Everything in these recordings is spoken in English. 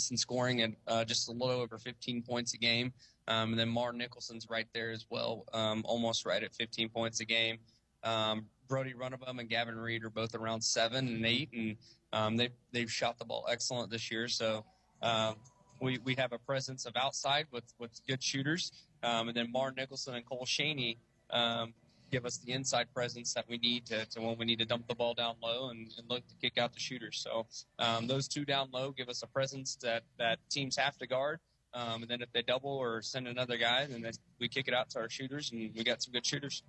Leading scoring at just a little over 15 points a game. And then Martin Nicholson's right there as well, almost right at 15 points a game. Brody Runnabum and Gavin Reed are both around 7 and 8, and they've shot the ball excellent this year. So we have a presence of outside with good shooters. And then Martin Nicholson and Cole Shaney give us the inside presence that we need to when we need to dump the ball down low and look to kick out the shooters. So those two down low give us a presence that teams have to guard. And then if they double or send another guy, then we kick it out to our shooters, and we got some good shooters.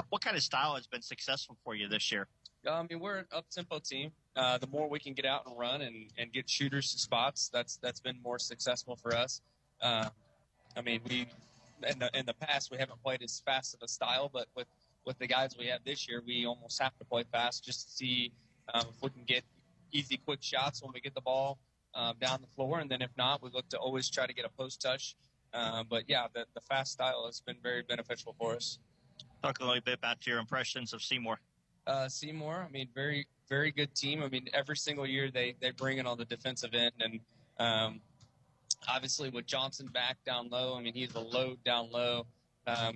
What kind of style has been successful for you this year? We're an up-tempo team. The more we can get out and run and get shooters to spots, that's been more successful for us. We in the past we haven't played as fast of a style, but with the guys we have this year, we almost have to play fast just to see if we can get easy, quick shots when we get the ball down the floor, and then if not, we look to always try to get a post touch. But yeah, the fast style has been very beneficial for us. Talk a little bit about your impressions of Seymour. Seymour, very, very good team. Every single year they bring in on the defensive end, and obviously with Johnson back down low, he's a load down low.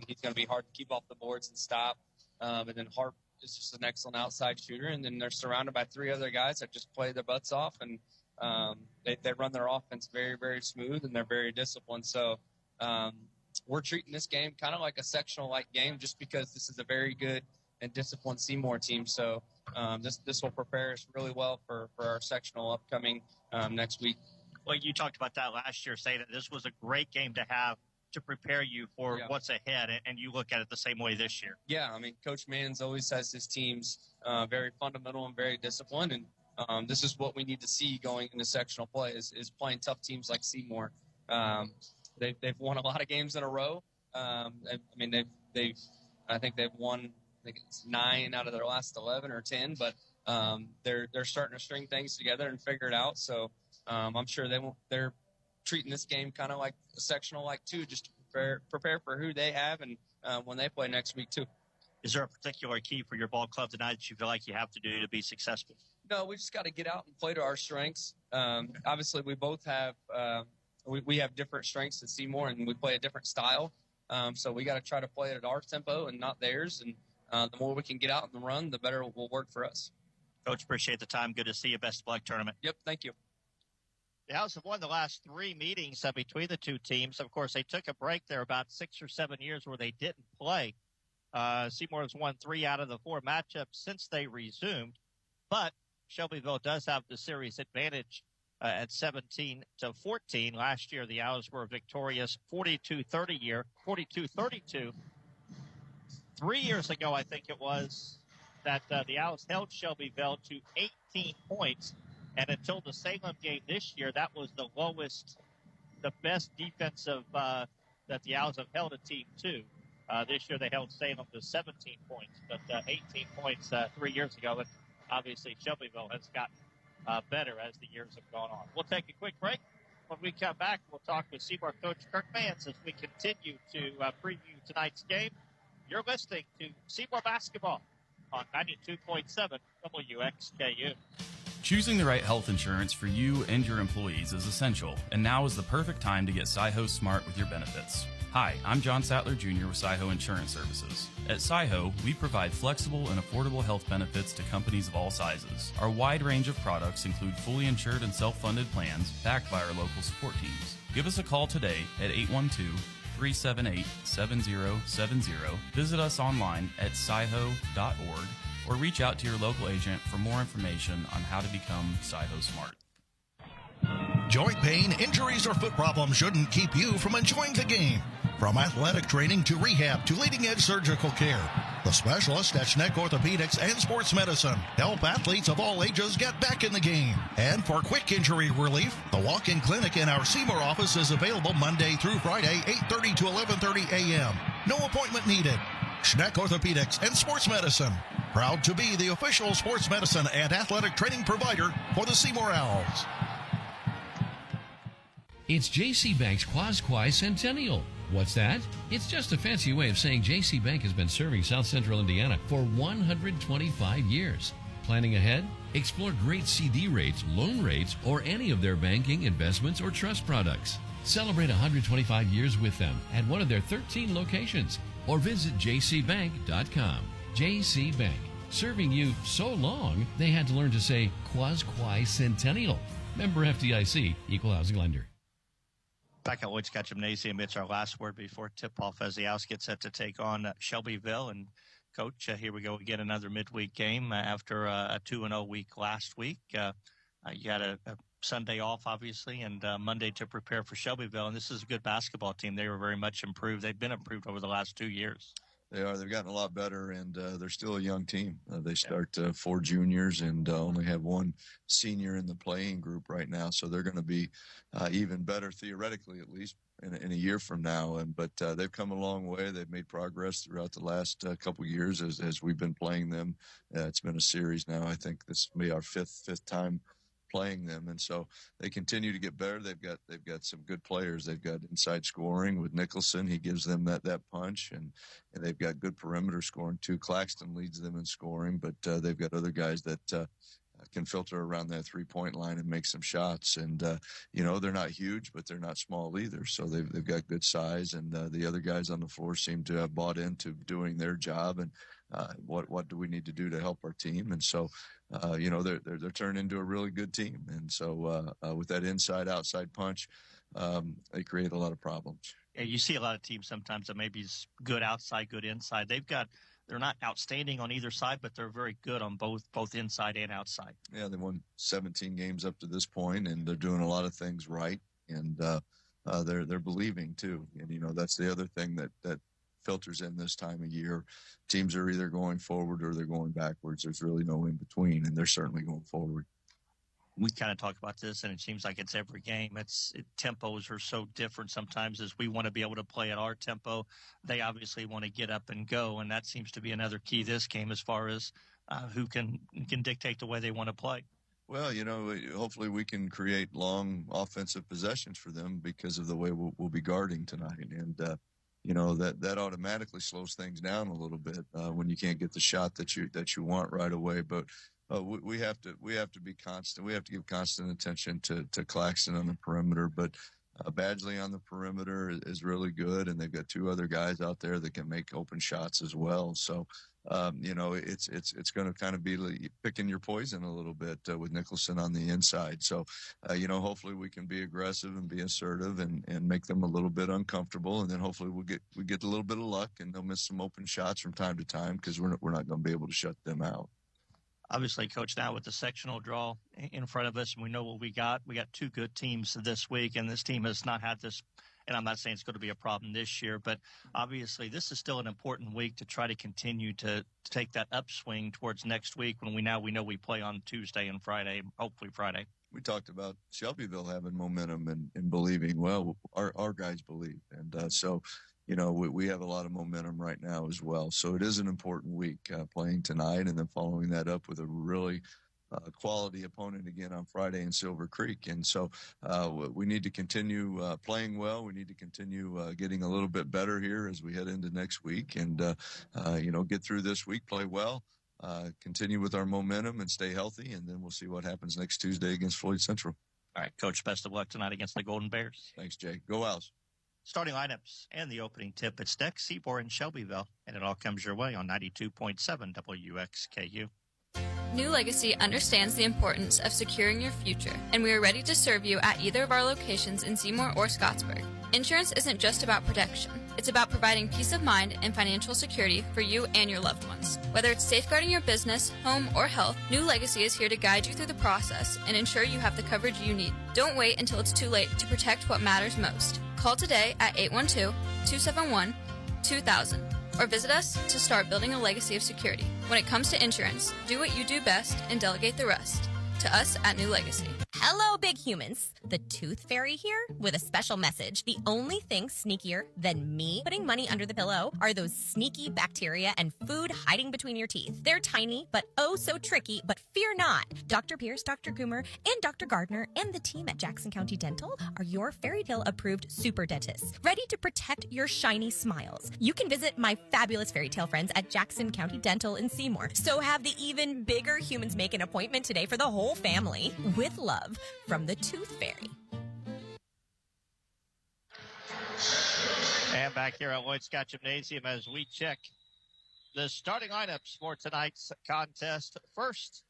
He's going to be hard to keep off the boards and stop. And then Harp is just an excellent outside shooter, and then they're surrounded by 3 other guys that just play their butts off, and they run their offense very, very smooth, and they're very disciplined. So we're treating this game kind of like a sectional-like game just because this is a very good and disciplined Seymour team. So this will prepare us really well for our sectional upcoming next week. Well, you talked about that last year, saying that this was a great game to have to prepare you for what's ahead, and you look at it the same way this year. Yeah, Coach Mann's always has his teams very fundamental and very disciplined, and this is what we need to see going into sectional play is playing tough teams like Seymour. They've won a lot of games in a row. I think they've won, it's 9 out of their last 11 or 10, but they're starting to string things together and figure it out. So I'm sure they're treating this game kind of like a sectional like too, just to prepare for who they have and when they play next week too. Is there a particular key for your ball club tonight that you feel like you have to do to be successful? No, we just got to get out and play to our strengths. Obviously, we both have we have different strengths at Seymour, and we play a different style. So we got to try to play it at our tempo and not theirs. And the more we can get out and run, the better it will work for us. Coach, appreciate the time. Good to see you. Best of luck tournament. Yep, thank you. The Owls have won the last 3 meetings between the two teams. Of course, they took a break there about 6 or 7 years where they didn't play. Seymour has won 3 out of the 4 matchups since they resumed. But Shelbyville does have the series advantage at 17-14. Last year, the Owls were victorious 42-32. 3 years ago, I think it was, that the Owls held Shelbyville to 18 points. And until the Salem game this year, that was the lowest, the best defensive that the Owls have held a team to. This year they held Salem to 17 points, but 18 points 3 years ago. And obviously Shelbyville has gotten better as the years have gone on. We'll take a quick break. When we come back, we'll talk with Seymour coach Kirk Mance as we continue to preview tonight's game. You're listening to Seymour Basketball on 92.7 WXKU. Choosing the right health insurance for you and your employees is essential, and now is the perfect time to get SciHo Smart with your benefits. Hi, I'm John Sattler Jr. with SciHo Insurance Services. At SciHo, we provide flexible and affordable health benefits to companies of all sizes. Our wide range of products include fully insured and self-funded plans backed by our local support teams. Give us a call today at 812-378-7070. Visit us online at sciho.org or reach out to your local agent for more information on how to become SciHo Smart. Joint pain, injuries, or foot problems shouldn't keep you from enjoying the game. From athletic training to rehab to leading-edge surgical care, the specialists at Schneck Orthopedics and Sports Medicine help athletes of all ages get back in the game. And for quick injury relief, the walk-in clinic in our Seymour office is available Monday through Friday, 8:30 to 11:30 a.m. No appointment needed. Schneck Orthopedics and Sports Medicine, proud to be the official sports medicine and athletic training provider for the Seymour Owls. It's J.C. Bank's Quasquai Centennial. What's that? It's just a fancy way of saying J.C. Bank has been serving South Central Indiana for 125 years. planning ahead? Explore great CD rates, loan rates, or any of their banking, investments, or trust products. Celebrate 125 years with them at one of their 13 locations or visit jcbank.com. JC Bank, serving you so long they had to learn to say quasi-centennial. Member FDIC, Equal Housing Lender. Back at Lloyd's Gymnasium, it's our last word before tip-off as the Owls get set to take on Shelbyville. And, Coach, here we go again, another midweek game after a 2-0 week last week. You had a Sunday off, obviously, and Monday to prepare for Shelbyville. And this is a good basketball team. They were very much improved. They've been improved over the last 2 years. They are. They've gotten a lot better, and they're still a young team. They start 4 juniors and only have 1 senior in the playing group right now. So they're going to be even better, theoretically at least, in a year from now. But they've come a long way. They've made progress throughout the last couple of years as we've been playing them. It's been a series now. I think this will be our fifth time playing them, and so they continue to get better. They've got some good players. They've got inside scoring with Nicholson. He gives them that punch, and they've got good perimeter scoring too. Claxton leads them in scoring, but they've got other guys that can filter around that 3-point line and make some shots. And they're not huge, but they're not small either. So they've got good size, and the other guys on the floor seem to have bought into doing their job. And what do we need to do to help our team? And so they're turned into a really good team. And so with that inside-outside punch, they create a lot of problems. Yeah, you see a lot of teams sometimes that maybe is good outside, good inside. They're not outstanding on either side, but they're very good on both inside and outside. Yeah, they won 17 games up to this point, and they're doing a lot of things right, and they're believing too. And that's the other thing that filters in this time of year. Teams are either going forward or they're going backwards. There's really no in between, and they're certainly going forward. We kind of talk about this, and it seems like it's every game. Tempos are so different sometimes as we want to be able to play at our tempo. They obviously want to get up and go, and that seems to be another key this game as far as who can dictate the way they want to play. Well, hopefully we can create long offensive possessions for them because of the way we'll be guarding tonight. And, that automatically slows things down a little bit when you can't get the shot that you want right away. But we have to be constant. We have to give constant attention to Claxton on the perimeter. But Badgley on the perimeter is really good, and they've got 2 other guys out there that can make open shots as well. So, it's going to kind of be picking your poison a little bit with Nicholson on the inside. So, hopefully we can be aggressive and be assertive and make them a little bit uncomfortable, and then hopefully we get a little bit of luck and they'll miss some open shots from time to time because we're not going to be able to shut them out. Obviously, Coach, now with the sectional draw in front of us, and we know what we got. We got 2 good teams this week, and this team has not had this, and I'm not saying it's going to be a problem this year, but obviously this is still an important week to try to continue to take that upswing towards next week when we know we play on Tuesday and Friday, hopefully Friday. We talked about Shelbyville having momentum and believing. Well, our guys believe, and so we have a lot of momentum right now as well. So it is an important week playing tonight and then following that up with a really quality opponent again on Friday in Silver Creek. And so we need to continue playing well. We need to continue getting a little bit better here as we head into next week and, get through this week, play well, continue with our momentum and stay healthy. And then we'll see what happens next Tuesday against Floyd Central. All right, Coach, best of luck tonight against the Golden Bears. Thanks, Jay. Go Owls. Starting lineups and the opening tip. It's next, Seymour and Shelbyville, and it all comes your way on 92.7 WXKU. New Legacy understands the importance of securing your future, and we are ready to serve you at either of our locations in Seymour or Scottsburg. Insurance isn't just about protection. It's about providing peace of mind and financial security for you and your loved ones. Whether it's safeguarding your business, home, or health, New Legacy is here to guide you through the process and ensure you have the coverage you need. Don't wait until it's too late to protect what matters most. Call today at 812-271-2000 or visit us to start building a legacy of security. When it comes to insurance, do what you do best and delegate the rest. To us at New Legacy. Hello, big humans. The Tooth Fairy here with a special message. The only thing sneakier than me putting money under the pillow are those sneaky bacteria and food hiding between your teeth. They're tiny, but oh so tricky, but fear not. Dr. Pierce, Dr. Goomer, and Dr. Gardner and the team at Jackson County Dental are your fairy tale approved super dentists, ready to protect your shiny smiles. You can visit my fabulous fairy tale friends at Jackson County Dental in Seymour. So have the even bigger humans make an appointment today for the whole family. With love from the Tooth Fairy. And back here at Lloyd Scott Gymnasium as we check the starting lineups for tonight's contest. First,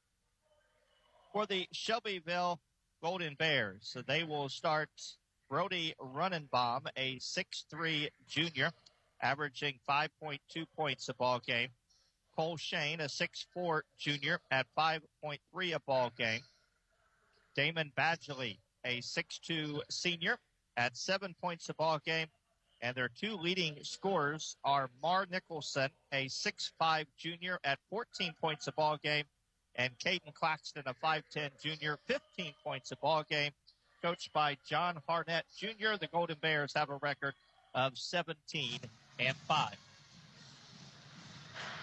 for the Shelbyville Golden Bears, so they will start Brody Runenbaum, a 6'3 junior, averaging 5.2 points a ball game. Cole Shane, a 6'4 junior, at 5.3 a ball game. Damon Badgley, a 6'2 senior, at 7 points a ball game. And their two leading scorers are Mar Nicholson, a 6'5 junior, at 14 points a ball game, and Caden Claxton, a 5'10 junior, 15 points a ball game. Coached by John Harnett Jr., the Golden Bears have a record of 17-5.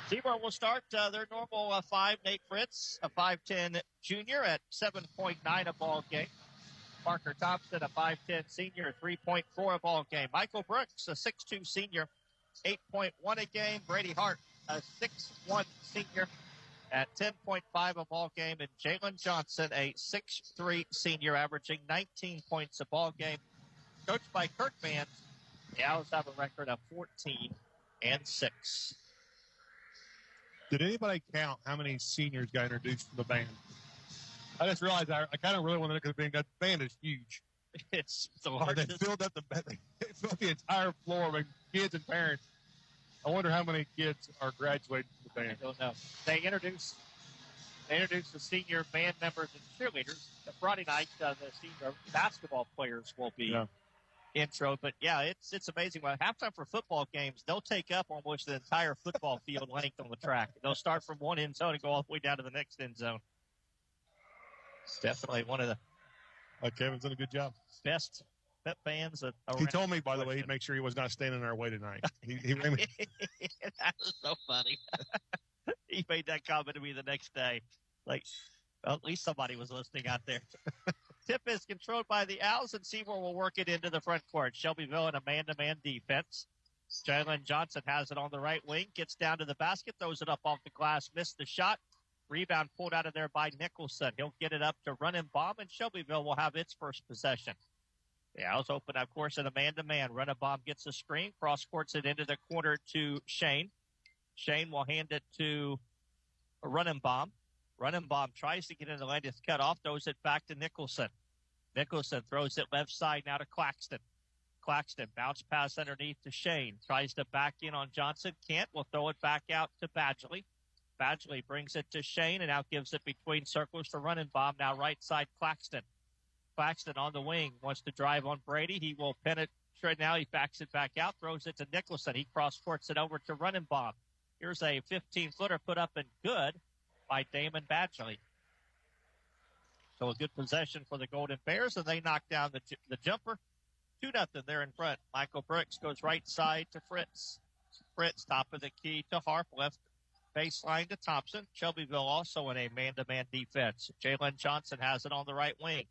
Seymour will start their normal 5. Nate Fritz, a 5'10 junior, at 7.9 a ball game. Parker Thompson, a 5'10 senior, 3.4 a ball game. Michael Brooks, a 6'2 senior, 8.1 a game. Brady Hart, a 6'1 senior, at 10.5 a ball game. And Jalen Johnson, a 6'3 senior, averaging 19 points a ball game. Coached by Kirk Vance, the Owls have a record of 14-6. Did anybody count how many seniors got introduced to the band? I just realized I kind of really want to know because the band is huge. It's the largest. They filled up the entire floor with kids and parents. I wonder how many kids are graduating from the band. I don't know. They introduced the senior band members and cheerleaders. Friday night, the senior basketball players will be intro. But yeah, it's amazing. Well, halftime for football games, they'll take up almost the entire football field length on the track. They'll start from one end zone and go all the way down to the next end zone. It's definitely one of the Kevin's done a good job. Best pep bands around. He told me, by the way, he'd make sure he was not standing in our way tonight. He ran me. That was so funny. He made that comment to me the next day. Like, well, at least somebody was listening out there. Tip is controlled by the Owls, and Seymour will work it into the front court. Shelbyville in a man-to-man defense. Jalen Johnson has it on the right wing, gets down to the basket, throws it up off the glass, missed the shot. Rebound pulled out of there by Nicholson. He'll get it up to Runenbaum, and Shelbyville will have its first possession. The Owls open, of course, in a man-to-man. Runenbaum gets a screen, cross-courts it into the corner to Shane. Shane will hand it to Runenbaum. Runenbaum tries to get in the lane. It's cut off, throws it back to Nicholson. Nicholson throws it left side now to Claxton. Claxton, bounce pass underneath to Shane. Tries to back in on Johnson. Can't. Will throw it back out to Badgley. Badgley brings it to Shane and now gives it between circles to Runenbaum. Now right side Claxton. Claxton on the wing wants to drive on Brady. He will penetrate now. He backs it back out, throws it to Nicholson. He cross-courts it over to Runenbaum. Here's a 15-footer put up and good by Damon Badgley. So a good possession for the Golden Bears, and they knock down the jumper. 2-0, they're in front. Michael Brooks goes right side to Fritz. Fritz, top of the key to Harp, left baseline to Thompson. Shelbyville also in a man-to-man defense. Jalen Johnson has it on the right wing.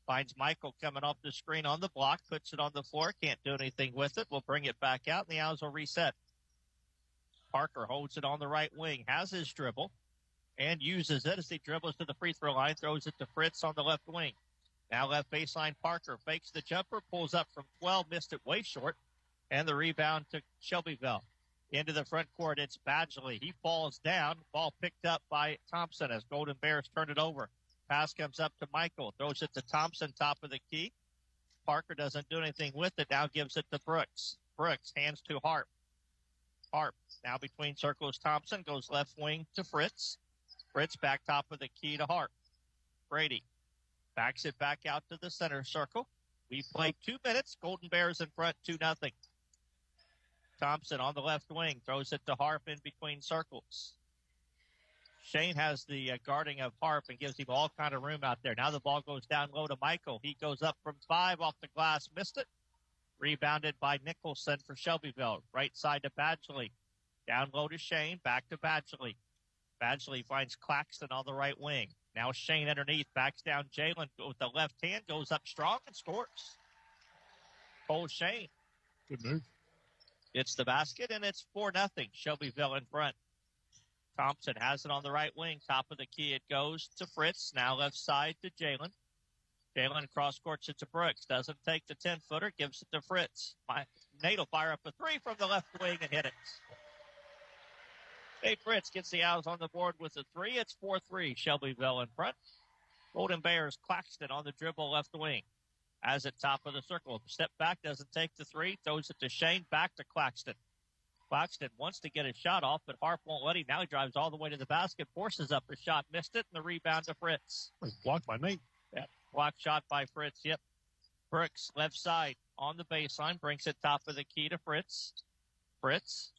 Finds Michael coming off the screen on the block, puts it on the floor, can't do anything with it. We'll bring it back out, and the Owls will reset. Parker holds it on the right wing, has his dribble, and uses it as he dribbles to the free throw line, throws it to Fritz on the left wing. Now left baseline, Parker fakes the jumper, pulls up from 12, missed it way short, and the rebound to Shelbyville. Into the front court, it's Badgley. He falls down. Ball picked up by Thompson as Golden Bears turn it over. Pass comes up to Michael. Throws it to Thompson, top of the key. Parker doesn't do anything with it. Now gives it to Brooks. Brooks hands to Harp. Harp now between circles. Thompson goes left wing to Fritz. Fritz back top of the key to Harp. Brady backs it back out to the center circle. We've played 2 minutes. Golden Bears in front 2-0. Thompson on the left wing throws it to Harp in between circles. Shane has the guarding of Harp and gives him all kind of room out there. Now the ball goes down low to Michael. He goes up from 5 off the glass, missed it. Rebounded by Nicholson for Shelbyville. Right side to Badgley. Down low to Shane, back to Badgley. Badgley finds Claxton on the right wing. Now Shane underneath, backs down Jalen with the left hand, goes up strong and scores. Cole Shane. Good move. It's the basket, and it's 4-0. Shelbyville in front. Thompson has it on the right wing. Top of the key, it goes to Fritz. Now left side to Jalen. Jalen cross courts it to Brooks. Doesn't take the 10-footer, gives it to Fritz. Nate will fire up a 3 from the left wing and hit it. Nate Fritz gets the Owls on the board with a 3. It's 4-3. Shelbyville in front. Golden Bears, Claxton on the dribble left wing. Has it top of the circle. Step back, doesn't take the 3. Throws it to Shane, back to Claxton. Claxton wants to get a shot off, but Harp won't let him. Now he drives all the way to the basket, forces up a shot, missed it, and the rebound to Fritz. Blocked by Nate. Yep. Block shot by Fritz. Yep. Brooks, left side on the baseline, brings it top of the key to Fritz. Fritz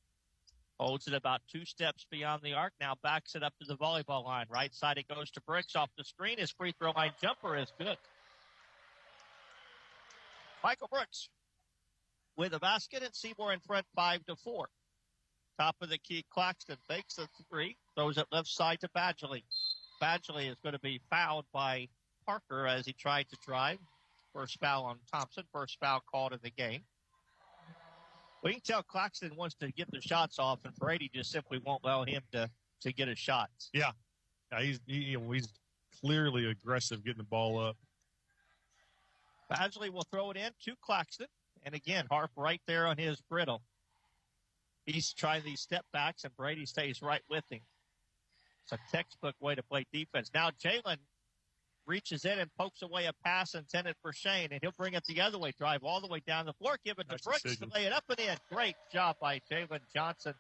holds it about 2 steps beyond the arc. Now backs it up to the volleyball line. Right side it goes to Brooks off the screen. His free throw line jumper is good. Michael Brooks with a basket, and Seymour in front 5-4. Top of the key, Claxton fakes the 3, throws it left side to Badgley. Badgley is going to be fouled by Parker as he tried to drive. First foul on Thompson, first foul called in the game. We can tell Claxton wants to get the shots off, and Brady just simply won't allow him to get a shot. Yeah, he's clearly aggressive getting the ball up. Badgley will throw it in to Claxton. And again, Harp right there on his brittle. He's trying these step backs, and Brady stays right with him. It's a textbook way to play defense. Now Jalen reaches in and pokes away a pass intended for Shane, and he'll bring it the other way, drive all the way down the floor, give it to Brooks to lay it up and in. Great job by Jalen Johnson,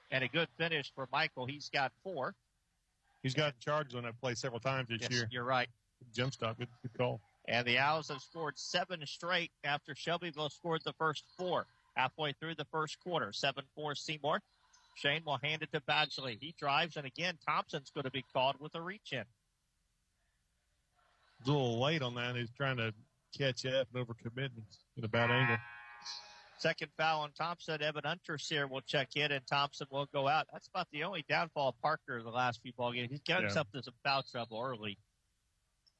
and a good finish for Michael. He's got 4. He's gotten charged on that play several times this year. You're right. Jump stop, good call. And the Owls have scored 7 straight after Shelbyville scored the first 4. Halfway through the first quarter, 7-4 Seymour. Shane will hand it to Badgley. He drives, and again, Thompson's going to be called with a reach-in. A little late on that. He's trying to catch up and overcommit in a bad angle. Second foul on Thompson. Evan Unterseer will check in, and Thompson will go out. That's about the only downfall of Parker the last few ball games. He's got himself into some foul trouble early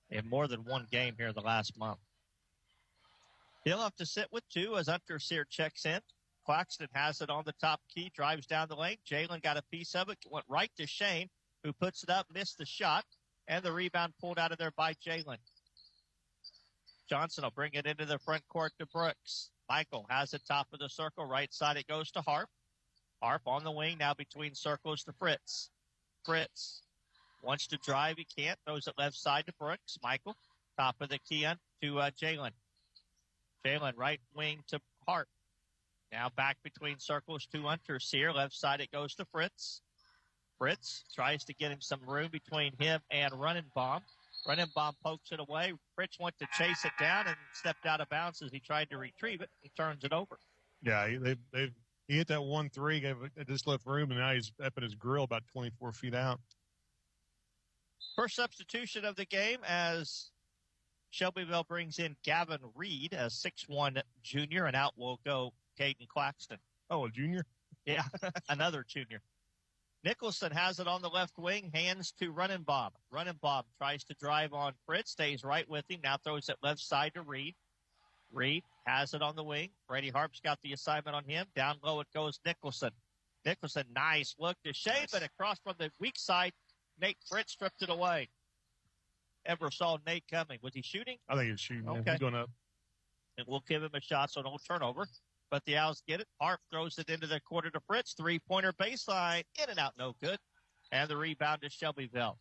in more than one game here the last month. He'll have to sit with 2 as Unterseer checks in. Claxton has it on the top key, drives down the lane. Jalen got a piece of it, went right to Shane, who puts it up, missed the shot, and the rebound pulled out of there by Jalen. Johnson will bring it into the front court to Brooks. Michael has it top of the circle. Right side it goes to Harp. Harp on the wing now between circles to Fritz. Fritz wants to drive. He can't. Throws it left side to Brooks. Michael, top of the key on to Jalen. Jalen, right wing to Harp. Now back between circles to Unterseer. Left side it goes to Fritz. Fritz tries to get him some room between him and Runenbaum. Runenbaum pokes it away. Fritz went to chase it down and stepped out of bounds as he tried to retrieve it. He turns it over. Yeah, he hit that 1-3, just left room, and now he's up in his grill about 24 feet out. First substitution of the game as Shelbyville brings in Gavin Reed, a 6'1 junior, and out will go Caden Claxton. Oh, a junior? Yeah, another junior. Nicholson has it on the left wing, hands to Runenbaum. Runenbaum tries to drive on Fritz, stays right with him, now throws it left side to Reed. Reed has it on the wing. Brady Harp's got the assignment on him. Down low it goes Nicholson. Nicholson, nice look to Shea, but across from the weak side, Nate Fritz stripped it away. Ever saw Nate coming. Was he shooting? I think he was shooting. Okay. He's going up. And we'll give him a shot, so no turnover. But the Owls get it. Harp throws it into the quarter to Fritz. Three-pointer baseline. In and out, no good. And the rebound to Shelbyville.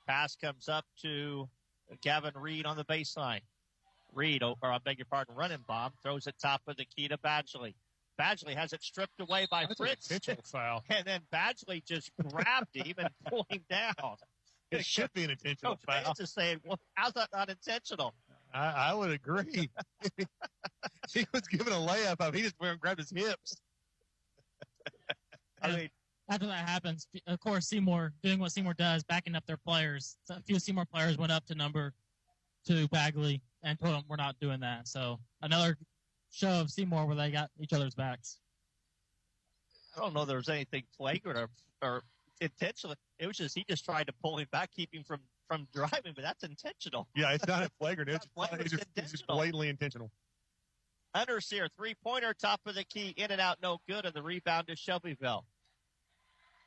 Pass comes up to Gavin Reed on the baseline. Reed, or I beg your pardon, Runenbaum, throws it top of the key to Badgley. Badgley has it stripped away by Fritz. An intentional foul. And then Badgley just grabbed him and pulled him down. It should be an intentional foul. Fans are saying, well, how's that not intentional? I would agree. He was giving a layup. He just went and grabbed his hips. I mean, after that happens, of course, Seymour doing what Seymour does, backing up their players. So a few Seymour players went up to number 2 Bagley and told them we're not doing that. So another show of Seymour where they got each other's backs. I don't know there was anything flagrant or intentional. It was just he just tried to pull him back, keep him from driving, but that's intentional. Yeah, it's not flagrant. It's just blatantly intentional. Underseer, three-pointer, top of the key, in and out, no good, and the rebound to Shelbyville.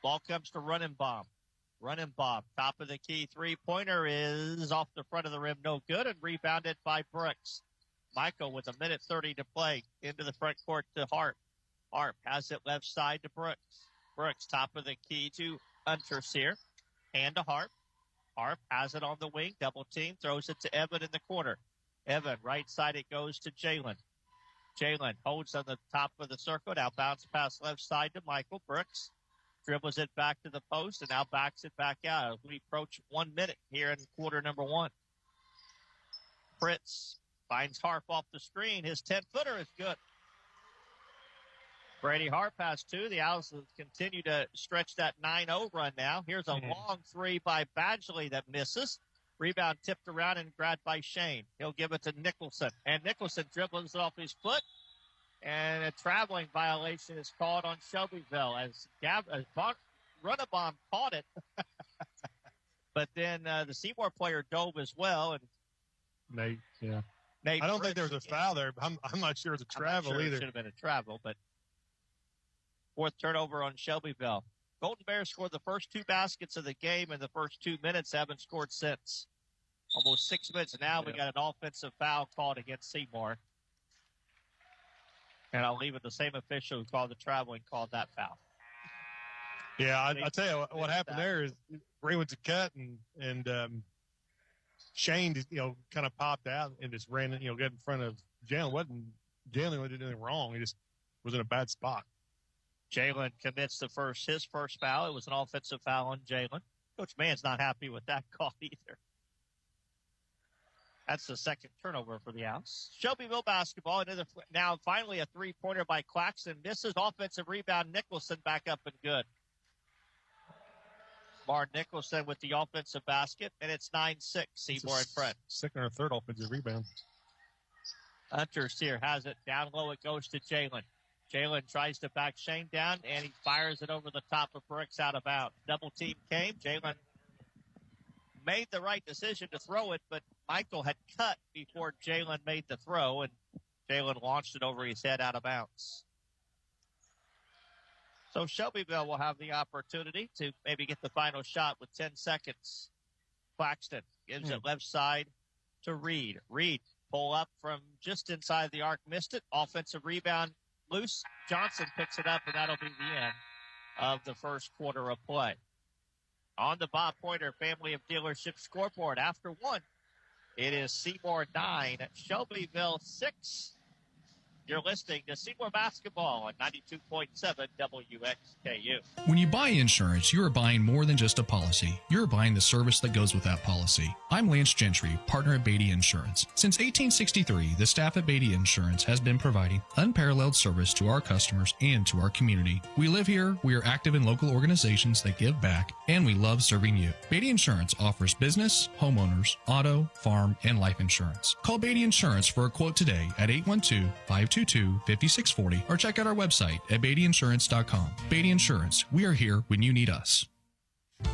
Ball comes to Running Bomb. Running Bomb, top of the key, three-pointer is off the front of the rim, no good, and rebounded by Brooks. Michael with 1:30 to play into the front court to Harp. Harp has it left side to Brooks. Brooks, top of the key to Underseer. Hand to Harp. Harp has it on the wing, double team, throws it to Evan in the corner. Evan, right side, it goes to Jalen. Jalen holds on the top of the circle. Now bounce pass left side to Michael. Brooks dribbles it back to the post and now backs it back out as we approach 1 minute here in quarter number 1. Fritz finds Harp off the screen. His 10-footer is good. Brady Harp has 2. The Owls continue to stretch that 9-0 run now. Here's a long three by Badgley that misses. Rebound tipped around and grabbed by Shane. He'll give it to Nicholson. And Nicholson dribbles it off his foot. And a traveling violation is called on Shelbyville as Runabomb caught it. But then the Seymour player dove as well. And Nate, yeah. Nate I don't think there was a foul there. But I'm not sure it was a travel either. It should have been a travel, but fourth turnover on Shelbyville. Golden Bears scored the first 2 baskets of the game in the first 2 minutes. Haven't scored since. Almost 6 minutes. And now we got an offensive foul called against Seymour. And I'll leave it the same official who called the traveling called that foul. Yeah, I'll tell you what happened there is Ray went to cut and Shane just, kind of popped out and just ran, got in front of Jalen. Jalen didn't do anything wrong. He just was in a bad spot. Jalen commits his first foul. It was an offensive foul on Jalen. Coach Mann's not happy with that call either. That's the second turnover for the Owls. Shelbyville basketball. Now finally a three-pointer by Claxton. Misses. Offensive rebound. Nicholson back up and good. Martin Nicholson with the offensive basket, and it's 9-6. Seymour in front. Second or third offensive rebound. Underseer has it. Down low it goes to Jalen. Jalen tries to back Shane down, and he fires it over the top of Brooks out of bounds. Double team came. Jalen made the right decision to throw it, but Michael had cut before Jalen made the throw, and Jalen launched it over his head out of bounds. So Shelbyville will have the opportunity to maybe get the final shot with 10 seconds. Claxton gives it left side to Reed. Reed pull up from just inside the arc, missed it. Offensive rebound loose. Johnson picks it up, and that'll be the end of the first quarter of play. On the Bob Pointer Family of Dealership scoreboard, after 1, it is Seymour 9, Shelbyville 6. You're listening to Seymour Basketball on 92.7 WXKU. When you buy insurance, you are buying more than just a policy. You're buying the service that goes with that policy. I'm Lance Gentry, partner at Beatty Insurance. Since 1863, the staff at Beatty Insurance has been providing unparalleled service to our customers and to our community. We live here, we are active in local organizations that give back, and we love serving you. Beatty Insurance offers business, homeowners, auto, farm, and life insurance. Call Beatty Insurance for a quote today at 812-522-5640 or check out our website at BeattyInsurance.com. Beatty Insurance, we are here when you need us.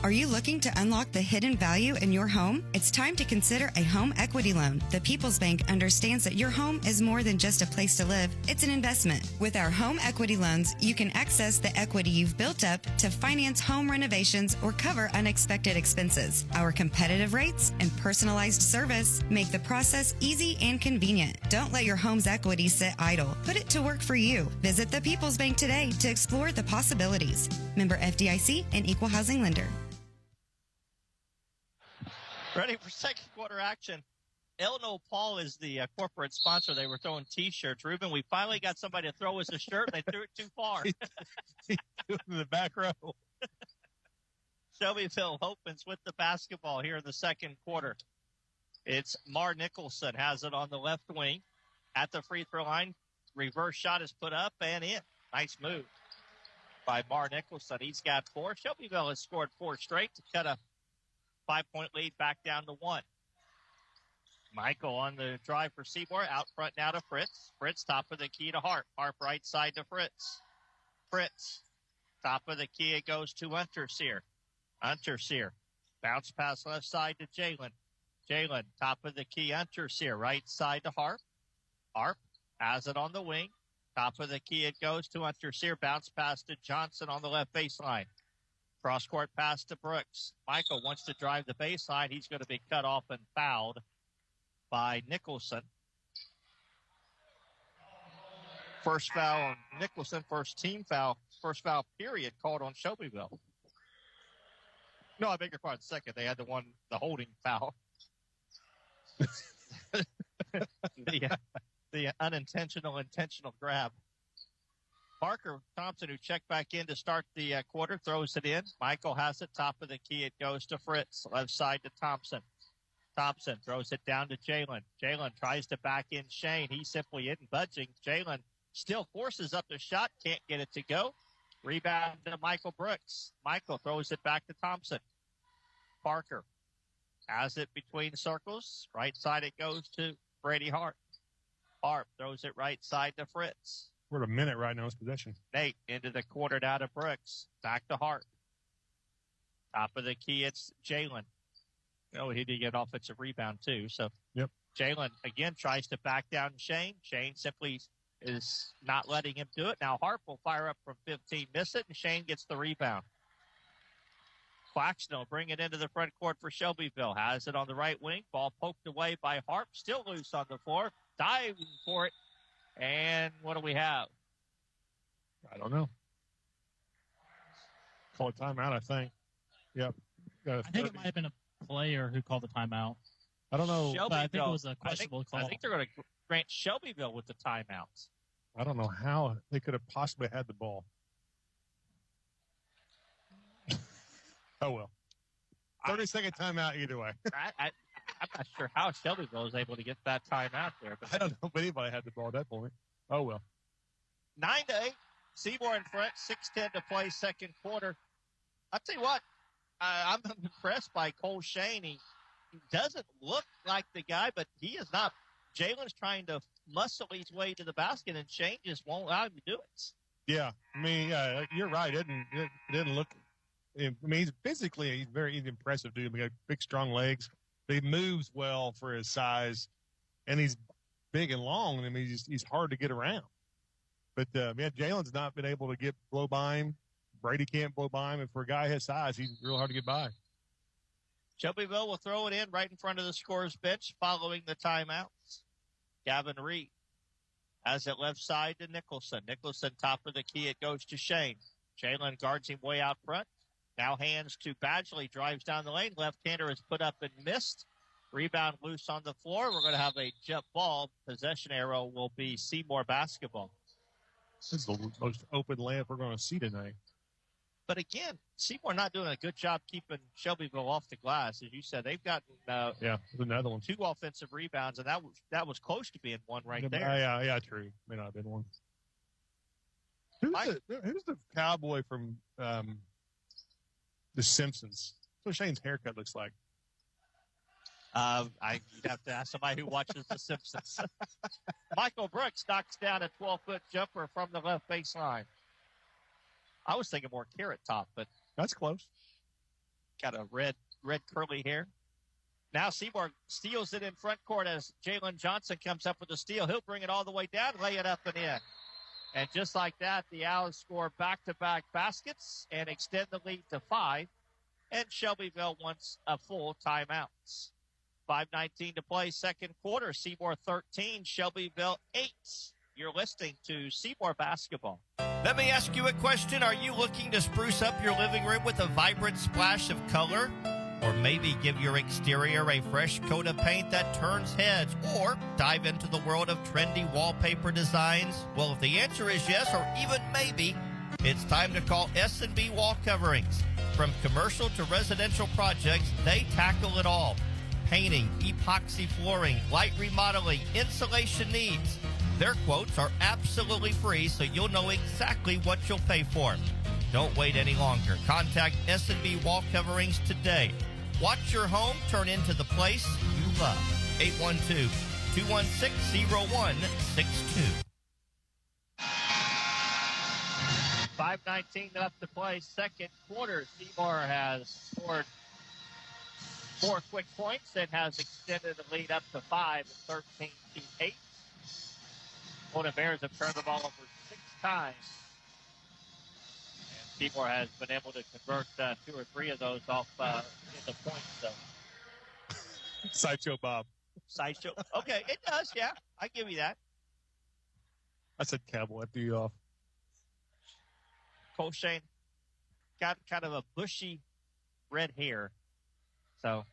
Are you looking to unlock the hidden value in your home? It's time to consider a home equity loan. The People's Bank understands that your home is more than just a place to live. It's an investment. With our home equity loans, you can access the equity you've built up to finance home renovations or cover unexpected expenses. Our competitive rates and personalized service make the process easy and convenient. Don't let your home's equity sit idle. Put it to work for you. Visit the People's Bank today to explore the possibilities. Member FDIC and Equal Housing Lender. Ready for second quarter action. Elno Paul is the corporate sponsor. They were throwing T-shirts. Ruben, we finally got somebody to throw us a shirt, and they threw it too far. He's in the back row. Shelbyville opens with the basketball here in the second quarter. It's Mar Nicholson has it on the left wing at the free throw line. Reverse shot is put up and in. Nice move. by Mar Nicholson. He's got 4. Shelbyville has scored 4 straight to cut a 5-point lead back down to 1. Michael on the drive for Seymour. Out front now to Fritz. Fritz, top of the key to Harp. Harp right side to Fritz. Fritz, top of the key. It goes to Unterseer. Unterseer. Bounce pass left side to Jalen. Jalen, top of the key. Unterseer. Right side to Harp. Harp has it on the wing. Top of the key. It goes to Unterseer. Bounce pass to Johnson on the left baseline. Cross-court pass to Brooks. Michael wants to drive the baseline. He's going to be cut off and fouled by Nicholson. First foul on Nicholson, first team foul, first foul period called on Shelbyville. No, I beg your pardon, second. They had the holding foul. the unintentional, intentional grab. Parker Thompson, who checked back in to start the quarter, throws it in. Michael has it, top of the key. It goes to Fritz, left side to Thompson. Thompson throws it down to Jalen. Jalen tries to back in Shane. He simply isn't budging. Jalen still forces up the shot, can't get it to go. Rebound to Michael Brooks. Michael throws it back to Thompson. Parker has it between circles. Right side it goes to Brady Hart. Hart throws it right side to Fritz. We're at a minute right now in possession. Nate into the quarter down to Brooks. Back to Hart. Top of the key, it's Jalen. Oh, he did get an offensive rebound too. So yep. Jalen again tries to back down Shane. Shane simply is not letting him do it. Now Hart will fire up from 15, miss it, and Shane gets the rebound. Claxton will bring it into the front court for Shelbyville. Has it on the right wing. Ball poked away by Hart. Still loose on the floor. Diving for it. And what do we have? I don't know. Call a timeout, I think. Yep. I think it might have been a player who called the timeout. I don't know. But I think it was a questionable call. I think they're going to grant Shelbyville with the timeouts. I don't know how they could have possibly had the ball. Oh, well. 30-second timeout either way. I'm not sure how Shelbyville was able to get that timeout there. But I don't know if anybody had the ball at that point. Oh, well. 9-8. Seymour in front. 6:10 to play second quarter. I'll tell you what. I'm impressed by Cole Shane. He doesn't look like the guy, but he is not. Jalen's trying to muscle his way to the basket, and Shane just won't allow him to do it. Yeah. I mean, you're right. It didn't look. I mean, he's very impressive dude. He got big, strong legs. He moves well for his size, and he's big and long. I mean, he's hard to get around. But, Jalen's not been able to blow by him. Brady can't blow by him. And for a guy his size, he's real hard to get by. Shelbyville will throw it in right in front of the scorer's bench following the timeouts. Gavin Reed has it left side to Nicholson. Nicholson, top of the key. It goes to Shane. Jalen guards him way out front. Now hands to Badgley, drives down the lane. Left-hander is put up and missed. Rebound loose on the floor. We're going to have a jump ball. Possession arrow will be Seymour basketball. This is the most open layup we're going to see tonight. But again, Seymour not doing a good job keeping Shelbyville off the glass. As you said, they've gotten another one. 2 offensive rebounds, and that was close to being one right there. Yeah, true. May not have been one. Who's the cowboy from The Simpsons? That's what Shane's haircut looks like. You'd have to ask somebody who watches The Simpsons. Michael Brooks knocks down a 12-foot jumper from the left baseline. I was thinking more Carrot Top, but that's close. Got a red curly hair. Now Seymour steals it in front court as Jalen Johnson comes up with the steal. He'll bring it all the way down, lay it up and in. And just like that, the Owls score back-to-back baskets and extend the lead to 5. And Shelbyville wants a full timeout. 5:19 to play second quarter. Seymour 13, Shelbyville 8. You're listening to Seymour basketball. Let me ask you a question. Are you looking to spruce up your living room with a vibrant splash of color? Or maybe give your exterior a fresh coat of paint that turns heads? Or dive into the world of trendy wallpaper designs? Well, if the answer is yes, or even maybe, it's time to call S&B Wall Coverings. From commercial to residential projects, they tackle it all. Painting, epoxy flooring, light remodeling, insulation needs. Their quotes are absolutely free, so you'll know exactly what you'll pay for. Don't wait any longer. Contact S&B Wall Coverings today. Watch your home turn into the place you love. 812-216-0162. 5:19 left to play. Second quarter. Seymour has scored 4 quick points and has extended the lead up to 5 and 13-8. The Bears have turned the ball over 6 times. And Seymour has been able to convert 2 or 3 of those off into points. So. Sideshow Bob. Sideshow. Okay, it does, yeah. I give you that. I said Cowboy. I threw you off. Colshane got kind of a bushy red hair. So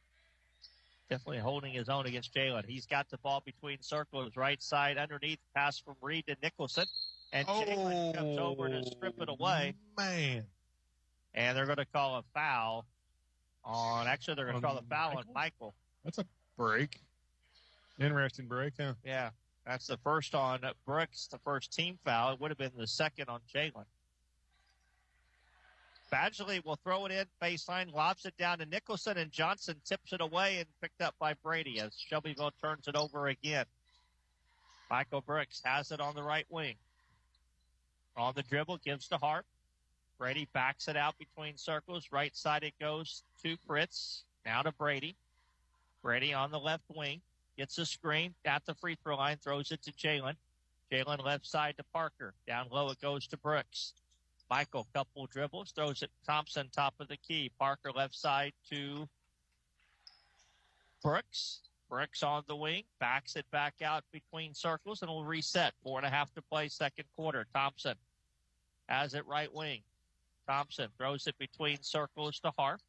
definitely holding his own against Jalen. He's got the ball between circles, right side underneath, pass from Reed to Nicholson. And Jalen comes over to strip it away. Man. And they're going to call a foul on, actually they're going to call a foul on Michael. That's a break. Interesting break, huh? Yeah, that's the first on Brooks, the first team foul. It would have been the second on Jalen. Badgley will throw it in, baseline, lobs it down to Nicholson, and Johnson tips it away and picked up by Brady as Shelbyville turns it over again. Michael Brooks has it on the right wing. On the dribble, gives to Harp. Brady backs it out between circles. Right side it goes to Fritz. Now to Brady. Brady on the left wing. Gets a screen at the free throw line. Throws it to Jalen. Jalen left side to Parker. Down low it goes to Brooks. Michael, couple dribbles, throws it Thompson, top of the key. Parker left side to Brooks. Brooks on the wing, backs it back out between circles, and will reset. 4.5 to play, second quarter. Thompson has it right wing. Thompson throws it between circles to Harp.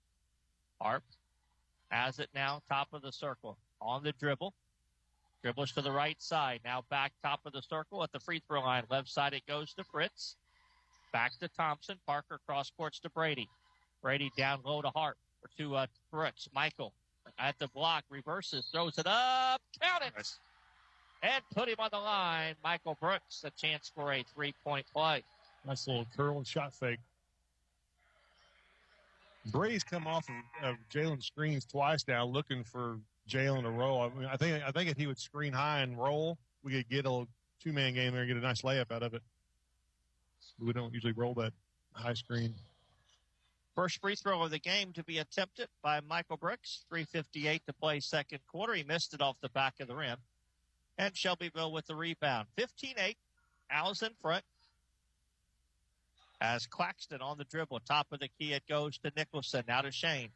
Harp has it now, top of the circle. On the dribble. Dribbles to the right side. Now back top of the circle at the free throw line. Left side it goes to Fritz. Back to Thompson. Parker cross courts to Brady. Brady down low to Hart or to Brooks. Michael at the block. Reverses. Throws it up. Count it. Nice. And put him on the line. Michael Brooks. A chance for a 3-point play. Nice little curl and shot fake. Brady's come off of Jalen's screens twice now, looking for Jalen to roll. I mean, I think if he would screen high and roll, we could get a 2-man game there and get a nice layup out of it. We don't usually roll that high screen. First free throw of the game to be attempted by Michael Brooks. 3:58 to play second quarter. He missed it off the back of the rim. And Shelbyville with the rebound. 15-8. Owls in front. As Claxton on the dribble. Top of the key it goes to Nicholson. Now to Shane.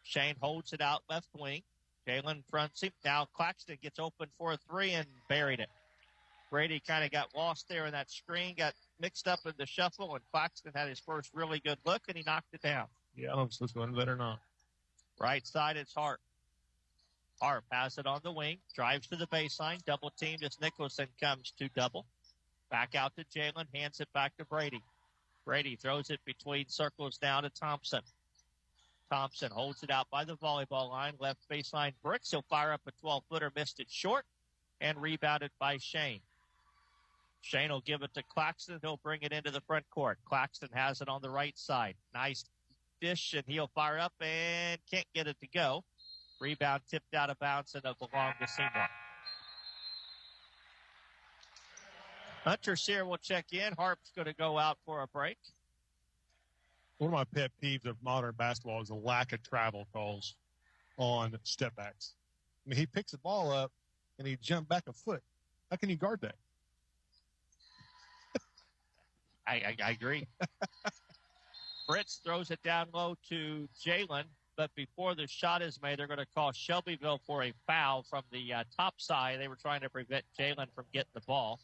Shane holds it out left wing. Jalen fronts him. Now Claxton gets open for a 3 and buried it. Brady kind of got lost there in that screen, got mixed up in the shuffle, and Claxton had his first really good look, and he knocked it down. Yeah, I don't know if it's supposed to go that or not. Right side, it's Harp. Harp has it on the wing, drives to the baseline, double teamed as Nicholson comes to double. Back out to Jalen, hands it back to Brady. Brady throws it between circles down to Thompson. Thompson holds it out by the volleyball line, left baseline Brooks. He'll fire up a 12-footer, missed it short, and rebounded by Shane. Shane will give it to Claxton. He'll bring it into the front court. Claxton has it on the right side. Nice dish, and he'll fire up and can't get it to go. Rebound tipped out of bounds, and it belonged to Seymour. Hunter Sear will check in. Harp's going to go out for a break. One of my pet peeves of modern basketball is the lack of travel calls on step backs. I mean, he picks the ball up, and he jumped back a foot. How can you guard that? I agree. Fritz throws it down low to Jalen, but before the shot is made, they're going to call Shelbyville for a foul from the top side. They were trying to prevent Jalen from getting the ball.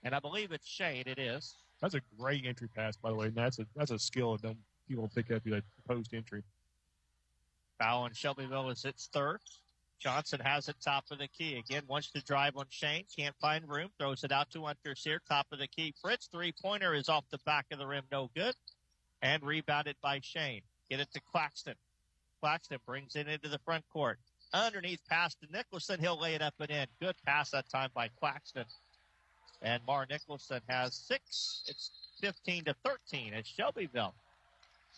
And I believe it's Shane. It is. That's a great entry pass, by the way. And that's a skill that people pick up like post entry. Foul on Shelbyville is its third. Johnson has it top of the key. Again, wants to drive on Shane. Can't find room. Throws it out to Hunter Sear. Top of the key. Fritz, three-pointer is off the back of the rim. No good. And rebounded by Shane. Get it to Claxton. Claxton brings it into the front court. Underneath pass to Nicholson. He'll lay it up and in. Good pass that time by Claxton. And Mar Nicholson has 6. It's 15-13 as Shelbyville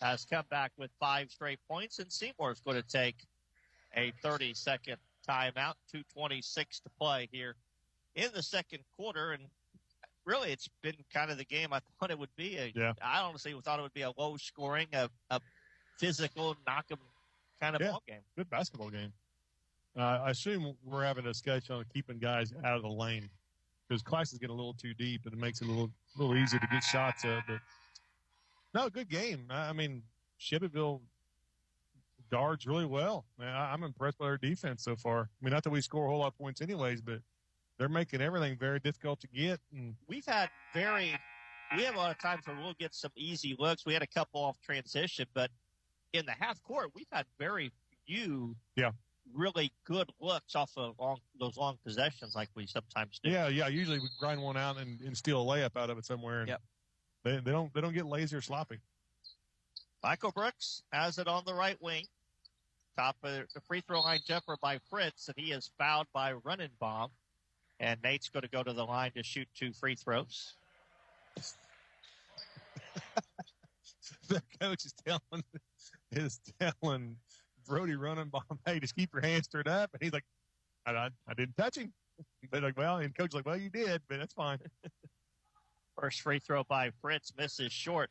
has come back with 5 straight points, and Seymour's going to take a 30-second timeout. 2:26 to play here in the second quarter, and really it's been kind of the game I thought it would be. I honestly thought it would be a low-scoring, a physical, knock-em kind of ball game. Good basketball game. I assume we're having a discussion on keeping guys out of the lane because class is getting a little too deep, and it makes it a little easier to get shots up. But no, good game. I mean, Shelbyville guards really well. I'm impressed by their defense so far. I mean, not that we score a whole lot of points anyways, but they're making everything very difficult to get. And we have a lot of times where we'll get some easy looks. We had a couple off transition, but in the half court, we've had very few really good looks off of those long possessions like we sometimes do. Yeah. Usually we grind one out and steal a layup out of it somewhere. And they don't get lazy or sloppy. Michael Brooks has it on the right wing. Top of the free throw line jumper by Fritz, and he is fouled by Runenbaum. And Nate's going to go to the line to shoot 2 free throws. The coach is telling Brody Runenbaum, hey, just keep your hands stirred up. And he's like, I didn't touch him. But and coach is like, well, you did, but that's fine. First free throw by Fritz misses short.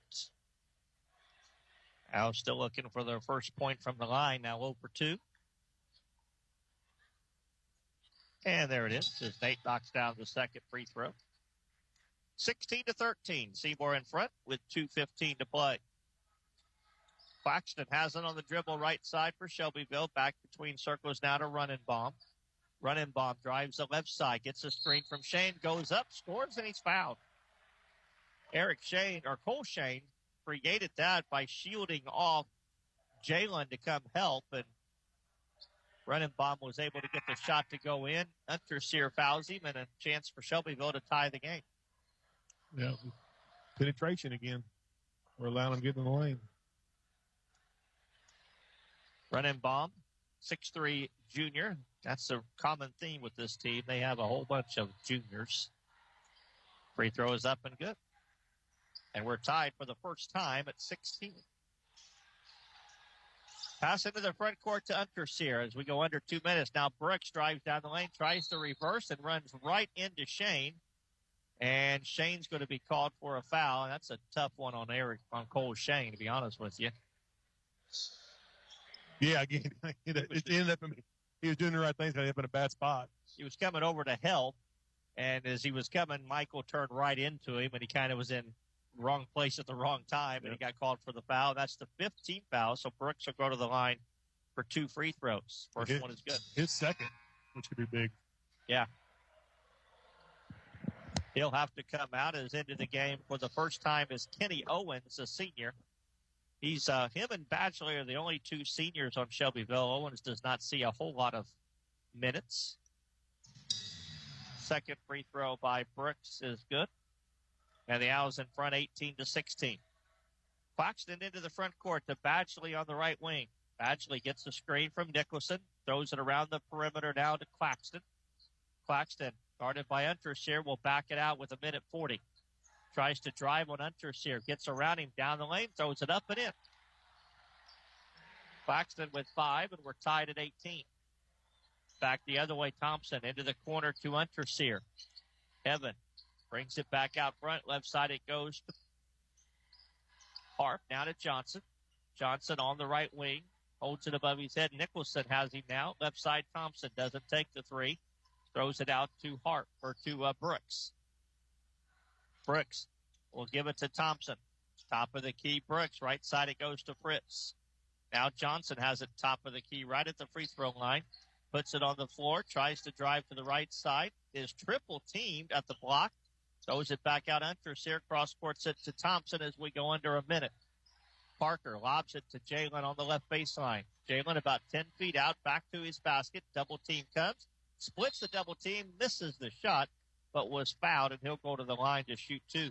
Al still looking for their first point from the line. Now 0 for 2. And there it is as Nate knocks down the second free throw. 16-13. Seymour in front with 2:15 to play. Claxton has it on the dribble right side for Shelbyville. Back between circles now to Runenbaum. Runenbaum drives the left side, gets a screen from Shane, goes up, scores, and he's fouled. Cole Shane created that by shielding off Jalen to come help, and Runenbaum was able to get the shot to go in. Unterseer fouls him, and a chance for Shelbyville to tie the game. Yeah, penetration again. We're allowing them to get in the lane. Runenbaum, 6'3" junior. That's a common theme with this team. They have a whole bunch of juniors. Free throw is up and good. And we're tied for the first time at 16. Pass into the front court to Unterseer as we go under 2 minutes. Now Brooks drives down the lane, tries to reverse, and runs right into Shane. And Shane's going to be called for a foul. And that's a tough one on Cole Shane, to be honest with you. Yeah, again, it ended up he was doing the right things, but he ended up in a bad spot. He was coming over to help, and as he was coming, Michael turned right into him, and he kind of was in wrong place at the wrong time, and he got called for the foul. That's the 15th foul, so Brooks will go to the line for 2 free throws. First one is good. His second, which could be big. Yeah. He'll have to come out as into the game for the first time is Kenny Owens, a senior. He's him and Batchelor are the only 2 seniors on Shelbyville. Owens does not see a whole lot of minutes. Second free throw by Brooks is good. And the Owls in front 18-16. Claxton into the front court to Batchelor on the right wing. Batchelor gets the screen from Nicholson. Throws it around the perimeter now to Claxton. Claxton, guarded by Unterseer, will back it out with 1:40. Tries to drive on Unterseer. Gets around him down the lane. Throws it up and in. Claxton with 5, and we're tied at 18. Back the other way, Thompson into the corner to Unterseer. Evan brings it back out front. Left side it goes to Harp. Now to Johnson. Johnson on the right wing. Holds it above his head. Nicholson has him now. Left side Thompson doesn't take the 3. Throws it out to Harp or to Brooks. Brooks will give it to Thompson. Top of the key, Brooks. Right side it goes to Fritz. Now Johnson has it top of the key right at the free throw line. Puts it on the floor. Tries to drive to the right side. Is triple teamed at the block. Throws it back out. Unterseer cross courts it to Thompson as we go under a minute. Parker lobs it to Jalen on the left baseline. Jalen about 10 feet out. Back to his basket. Double team comes. Splits the double team. Misses the shot. But was fouled, and he'll go to the line to shoot 2.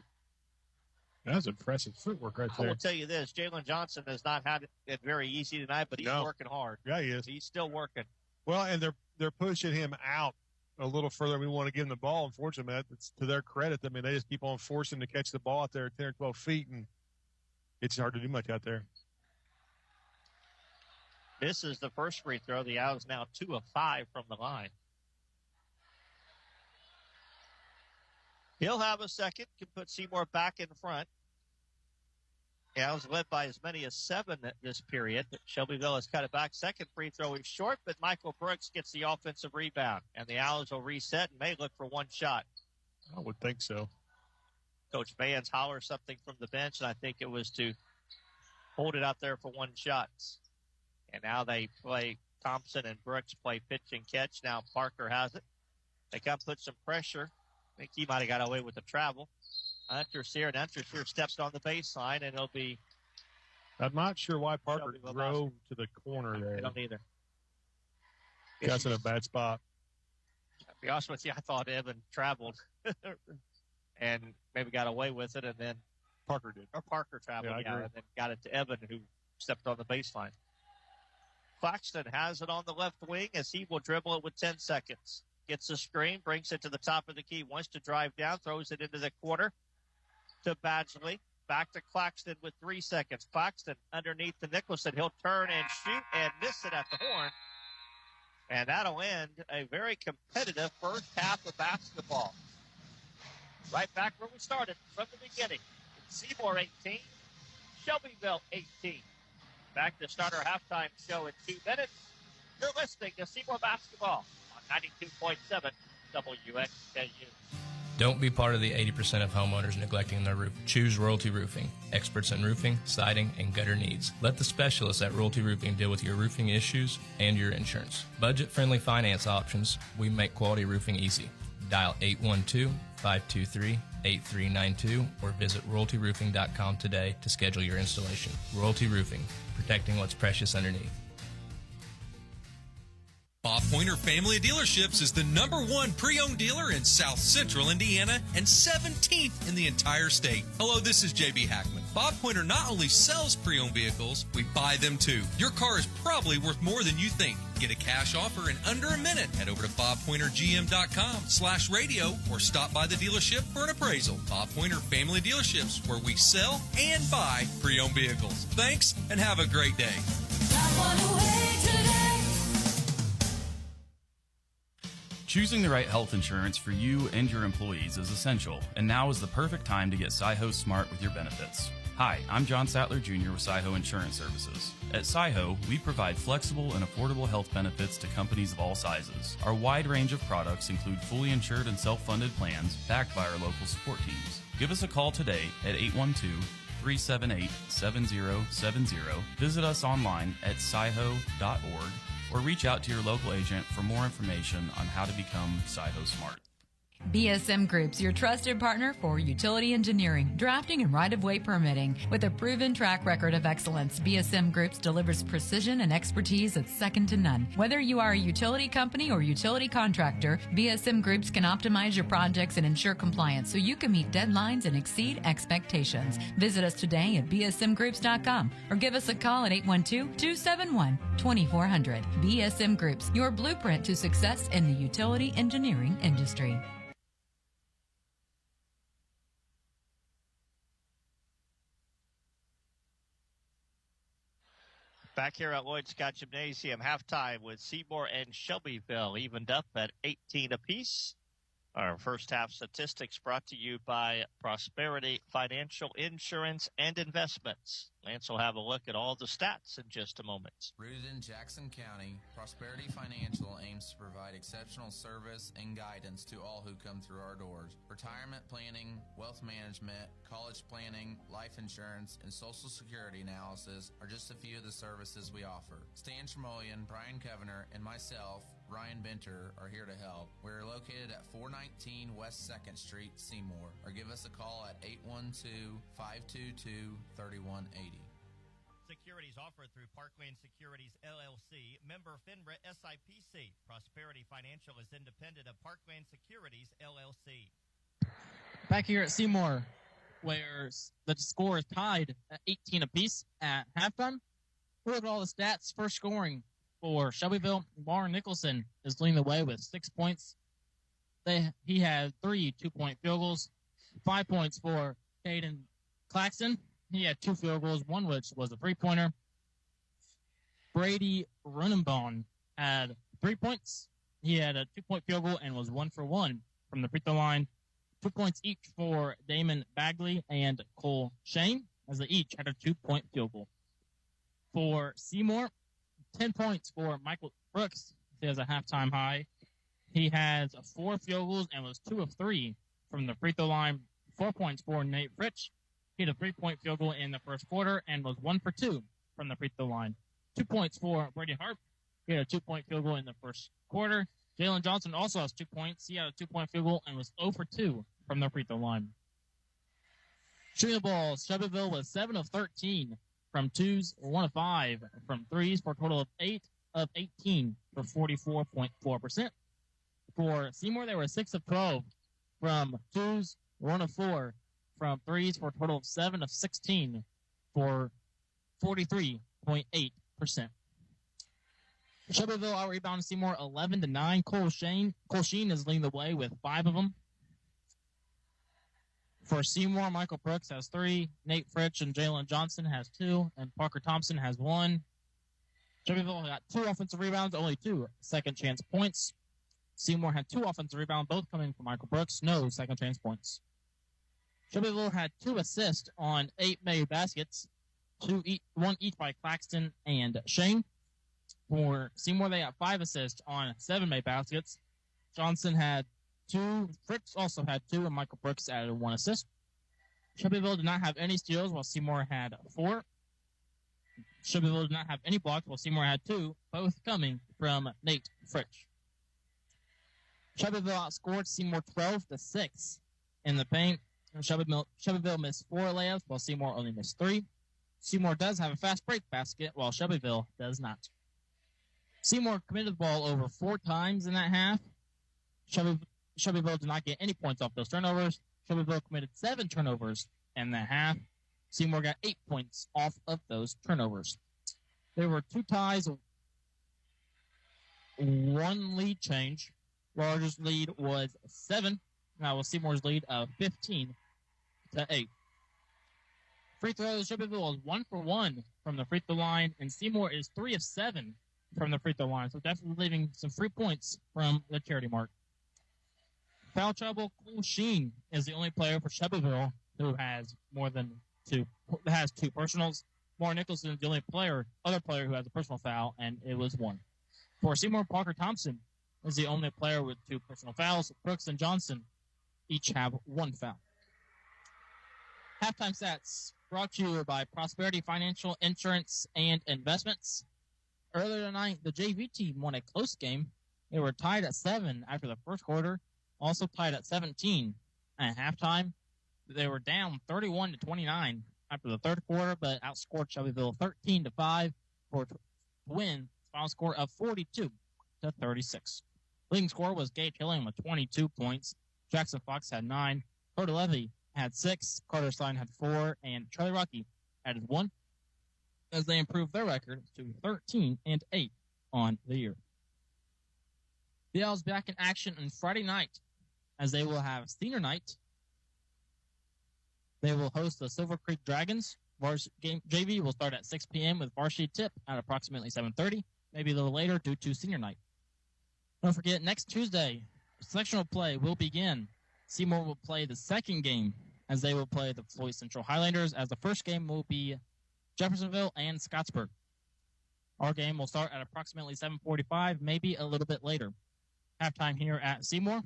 That's impressive footwork right there. I will tell you this, Jalen Johnson has not had it very easy tonight, but he's working hard. Yeah, he is. He's still working. Well, and they're pushing him out a little further. We want to give them the ball. Unfortunately, it's to their credit. I mean, they just keep on forcing to catch the ball out there at 10 or 12 feet, and it's hard to do much out there. This is the first free throw. The Owls now 2 of 5 from the line. He'll have a second, can put Seymour back in front. The Owls led by as many as 7 this period. Shelbyville has cut it back. Second free throw is short, but Michael Brooks gets the offensive rebound. And the Owls will reset and may look for one shot. I would think so. Coach Vans hollers something from the bench, and I think it was to hold it out there for one shot. And now they play Thompson and Brooks play pitch and catch. Now Parker has it. They got to put some pressure. I think he might have got away with the travel. Hunter's here, and Hunter's here steps on the baseline, and it'll be. I'm not sure why Parker drove to the corner there. I don't either. That's in a bad spot. To be honest with you, I thought Evan traveled and maybe got away with it, and then Parker did. Or Parker traveled, yeah, and then got it to Evan, who stepped on the baseline. Claxton has it on the left wing as he will dribble it with 10 seconds. Gets the screen, brings it to the top of the key, wants to drive down, throws it into the corner to Badgley. Back to Claxton with 3 seconds. Claxton underneath the Nicholson. He'll turn and shoot and miss it at the horn. And that'll end a very competitive first half of basketball. Right back where we started from the beginning. Seymour 18, Shelbyville 18. Back to start our halftime show in 2 minutes. You're listening to Seymour Basketball on 92.7 WXKU. Don't be part of the 80% of homeowners neglecting their roof. Choose Royalty Roofing, experts in roofing, siding, and gutter needs. Let the specialists at Royalty Roofing deal with your roofing issues and your insurance. Budget-friendly finance options. We make quality roofing easy. Dial 812-523-8392 or visit royaltyroofing.com today to schedule your installation. Royalty Roofing, protecting what's precious underneath. Bob Pointer Family Dealerships is the #1 pre-owned dealer in South Central Indiana and 17th in the entire state. Hello, this is JB Hackman. Bob Pointer not only sells pre-owned vehicles, we buy them too. Your car is probably worth more than you think. Get a cash offer in under a minute. Head over to bobpointergm.com/radio or stop by the dealership for an appraisal. Bob Pointer Family Dealerships, where we sell and buy pre-owned vehicles. Thanks and have a great day. Choosing the right health insurance for you and your employees is essential, and now is the perfect time to get Sci-Ho smart with your benefits. Hi, I'm John Sattler Jr. with Sci-Ho Insurance Services. At Sci-Ho, we provide flexible and affordable health benefits to companies of all sizes. Our wide range of products include fully insured and self-funded plans backed by our local support teams. Give us a call today at 812-378-7070. Visit us online at sciho.org. or reach out to your local agent for more information on how to become Sci-Ho Smart. BSM Group's your trusted partner for utility engineering, drafting, and right-of-way permitting. With a proven track record of excellence, BSM Groups delivers precision and expertise that's second to none. Whether you are a utility company or utility contractor, BSM Groups can optimize your projects and ensure compliance so you can meet deadlines and exceed expectations. Visit us today at bsmgroups.com or give us a call at 812-271-2400. BSM Groups, your blueprint to success in the utility engineering industry. Back here at Lloyd Scott Gymnasium, halftime with Seymour and Shelbyville evened up at 18 apiece. Our first half statistics brought to you by Prosperity Financial Insurance and Investments. Lance will have a look at all the stats in just a moment. Rooted in Jackson County, Prosperity Financial aims to provide exceptional service and guidance to all who come through our doors. Retirement planning, wealth management, college planning, life insurance, and Social Security analysis are just a few of the services we offer. Stan Tremoyan, Brian Covener, and myself, Ryan Benter, are here to help. We're located at 419 West 2nd Street, Seymour, or give us a call at 812-522-3180. Securities offered through Parkland Securities, LLC, member FINRA SIPC. Prosperity Financial is independent of Parkland Securities, LLC. Back here at Seymour, where the score is tied at 18 apiece at halftime. Look at all the stats. First scoring for Shelbyville, Warren Nicholson is leading the way with 6 points he had 3 2-point field goals, 5 points for Caden Claxton. He had 2 field goals, one which was a 3-pointer. Brady Runenbaum had 3 points. He had a 2-point field goal and was 1 for 1 from the free throw line. 2 points each for Damon Bagley and Cole Shane, as they each had a 2-point field goal. For Seymour, 10 points for Michael Brooks. He has a halftime high. He has 4 field goals and was 2 of 3 from the free throw line. 4 points for Nate Fritsch. He had a 3-point field goal in the first quarter and was 1 for 2 from the free throw line. 2 points for Brady Harp. He had a 2-point field goal in the first quarter. Jalen Johnson also has 2 points. He had a 2-point field goal and was 0 for 2 from the free throw line. Shooting the ball, Shelbyville was 7 of 13 from 2s, 1 of 5 from 3s for a total of 8 of 18 for 44.4%. For Seymour, they were 6 of 12 from 2s, 1 of 4 from 3s for a total of 7 of 16 for 43.8%. Shelbyville out-rebounded Seymour 11-9. Cole Sheen is leading the way with 5 of them. For Seymour, Michael Brooks has 3. Nate Fritsch and Jalen Johnson has 2. And Parker Thompson has 1. Shelbyville got 2 offensive rebounds, only 2 second-chance points. Seymour had 2 offensive rebounds, both coming from Michael Brooks, no second-chance points. Shelbyville had 2 assists on 8 made baskets, 1 each by Claxton and Shane. For Seymour, they got 5 assists on 7 made baskets. Johnson had 2. Fritz also had 2, and Michael Brooks added 1 assist. Shelbyville did not have any steals, while Seymour had 4. Shelbyville did not have any blocks, while Seymour had 2, both coming from Nate Fritsch. Shelbyville outscored Seymour 12-6 in the paint. Shelbyville missed 4 layups, while Seymour only missed 3. Seymour does have a fast break basket, while Shelbyville does not. Seymour committed the ball over 4 times in that half. Shelbyville did not get any points off those turnovers. Shelbyville committed 7 turnovers in that half. Seymour got 8 points off of those turnovers. There were 2 ties, 1 lead change. Largest lead was 7. That was Seymour's lead of 15-8. Free throws, Shelbyville was 1 for 1 from the free throw line, and Seymour is 3 of 7 from the free throw line. So definitely leaving some free points from the charity mark. Foul trouble, Cole Sheen is the only player for Shelbyville who has two personals. Mark Nicholson is the only other player who has a personal foul, and it was 1. For Seymour, Parker Thompson is the only player with 2 personal fouls. Brooks and Johnson each have 1 foul. Halftime stats brought to you by Prosperity Financial Insurance and Investments. Earlier tonight, the JV team won a close game. They were tied at 7 after the first quarter, also tied at 17 at halftime. They were down 31-29 after the third quarter, but outscored Shelbyville 13-5 for a win. Final score of 42-36. Leading scorer was Gage Hilling with 22 points. Jackson Fox had 9. Cody Levy had 6. Carter Stein had 4. And Charlie Rocky added 1 as they improved their record to 13-8 on the year. The Owls back in action on Friday night as they will have senior night. They will host the Silver Creek Dragons. JV will start at 6 p.m. with varsity tip at approximately 7:30, maybe a little later due to senior night. Don't forget, next Tuesday, sectional play will begin. Seymour will play the second game as they will play the Floyd Central Highlanders, as the first game will be Jeffersonville and Scottsburg. Our game will start at approximately 7:45, maybe a little bit later. Halftime here at Seymour,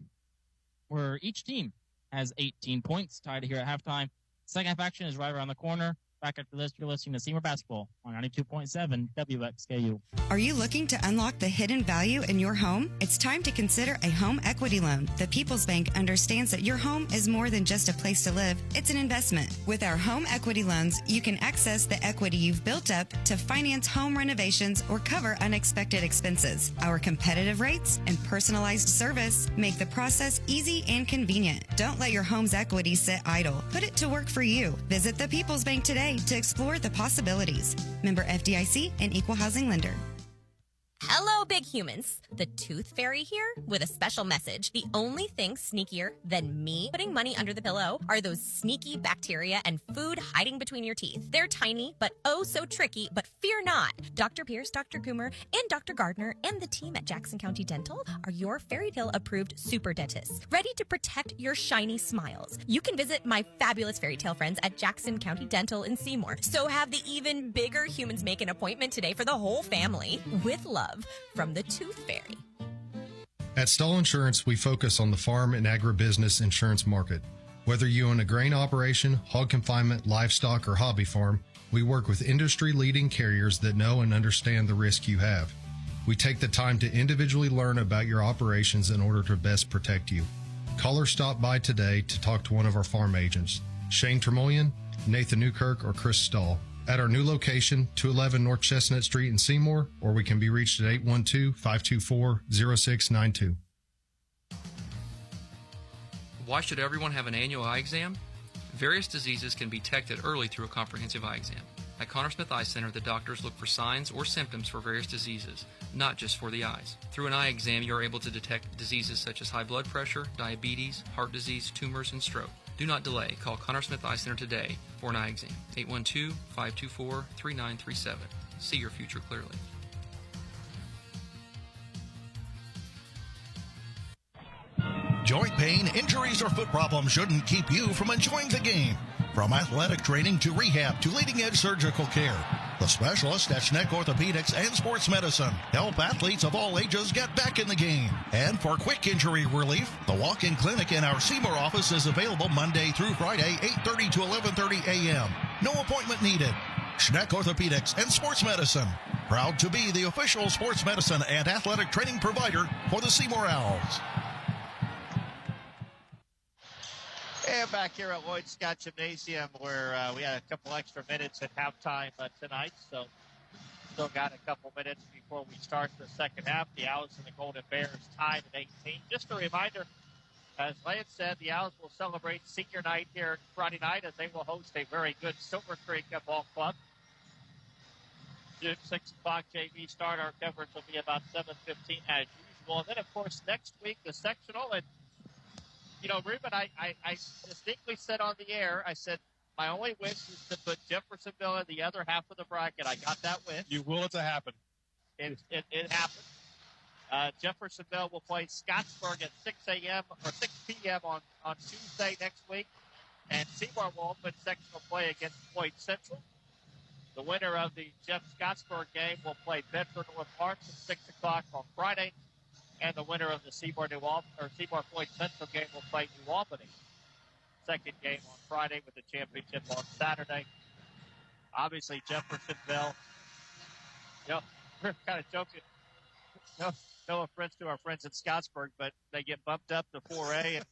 where each team has 18 points tied here at halftime. Second half action is right around the corner. Back after this, you're listening to Seymour Basketball on 92.7 WXKU. Are you looking to unlock the hidden value in your home? It's time to consider a home equity loan. The People's Bank understands that your home is more than just a place to live. It's an investment. With our home equity loans, you can access the equity you've built up to finance home renovations or cover unexpected expenses. Our competitive rates and personalized service make the process easy and convenient. Don't let your home's equity sit idle. Put it to work for you. Visit the People's Bank today to explore the possibilities. Member FDIC and Equal Housing Lender. Hello, big humans. The Tooth Fairy here with a special message. The only thing sneakier than me putting money under the pillow are those sneaky bacteria and food hiding between your teeth. They're tiny, but oh so tricky, but fear not. Dr. Pierce, Dr. Coomer, and Dr. Gardner and the team at Jackson County Dental are your fairy tale approved super dentists, ready to protect your shiny smiles. You can visit my fabulous fairy tale friends at Jackson County Dental in Seymour. So have the even bigger humans make an appointment today for the whole family. With love from the Tooth Fairy. At Stahl Insurance, we focus on the farm and agribusiness insurance market. Whether you own a grain operation, hog confinement, livestock, or hobby farm, we work with industry-leading carriers that know and understand the risk you have. We take the time to individually learn about your operations in order to best protect you. Call or stop by today to talk to one of our farm agents, Shane Tremoyan, Nathan Newkirk, or Chris Stahl, at our new location, 211 North Chestnut Street in Seymour, or we can be reached at 812-524-0692. Why should everyone have an annual eye exam? Various diseases can be detected early through a comprehensive eye exam. At Connor Smith Eye Center, the doctors look for signs or symptoms for various diseases, not just for the eyes. Through an eye exam, you are able to detect diseases such as high blood pressure, diabetes, heart disease, tumors, and stroke. Do not delay. Call Connor Smith Eye Center today for an eye exam. 812-524-3937. See your future clearly. Joint pain, injuries, or foot problems shouldn't keep you from enjoying the game. From athletic training to rehab to leading-edge surgical care, the specialists at Schneck Orthopedics and Sports Medicine help athletes of all ages get back in the game. And for quick injury relief, the walk-in clinic in our Seymour office is available Monday through Friday, 8:30 to 11:30 a.m. No appointment needed. Schneck Orthopedics and Sports Medicine, proud to be the official sports medicine and athletic training provider for the Seymour Owls. And back here at Lloyd Scott Gymnasium, where we had a couple extra minutes at halftime tonight, so still got a couple minutes before we start the second half. The Owls and the Golden Bears tied at 18. Just a reminder, as Lance said, the Owls will celebrate senior night here Friday night as they will host a very good Silver Creek ball club. June 6 o'clock JV start. Our coverage will be about 7:15 as usual. And then, of course, next week, the sectional. And you know, Ruben, I distinctly said on the air, I said, my only wish is to put Jeffersonville in the other half of the bracket. I got that wish. You will it to happen. It happened. Jeffersonville will play Scottsburg at 6 a.m. or 6 p.m. on Tuesday next week. And Seymour will open sectional play against Floyd Central. The winner of the Jeff Scottsburg game will play Bedford North Park at 6 o'clock on Friday. And the winner of the Seymour Floyd Central game will play New Albany. Second game on Friday with the championship on Saturday. Obviously, Jeffersonville, you know, we're kind of joking. No offense to our friends in Scottsburg, but they get bumped up to 4A.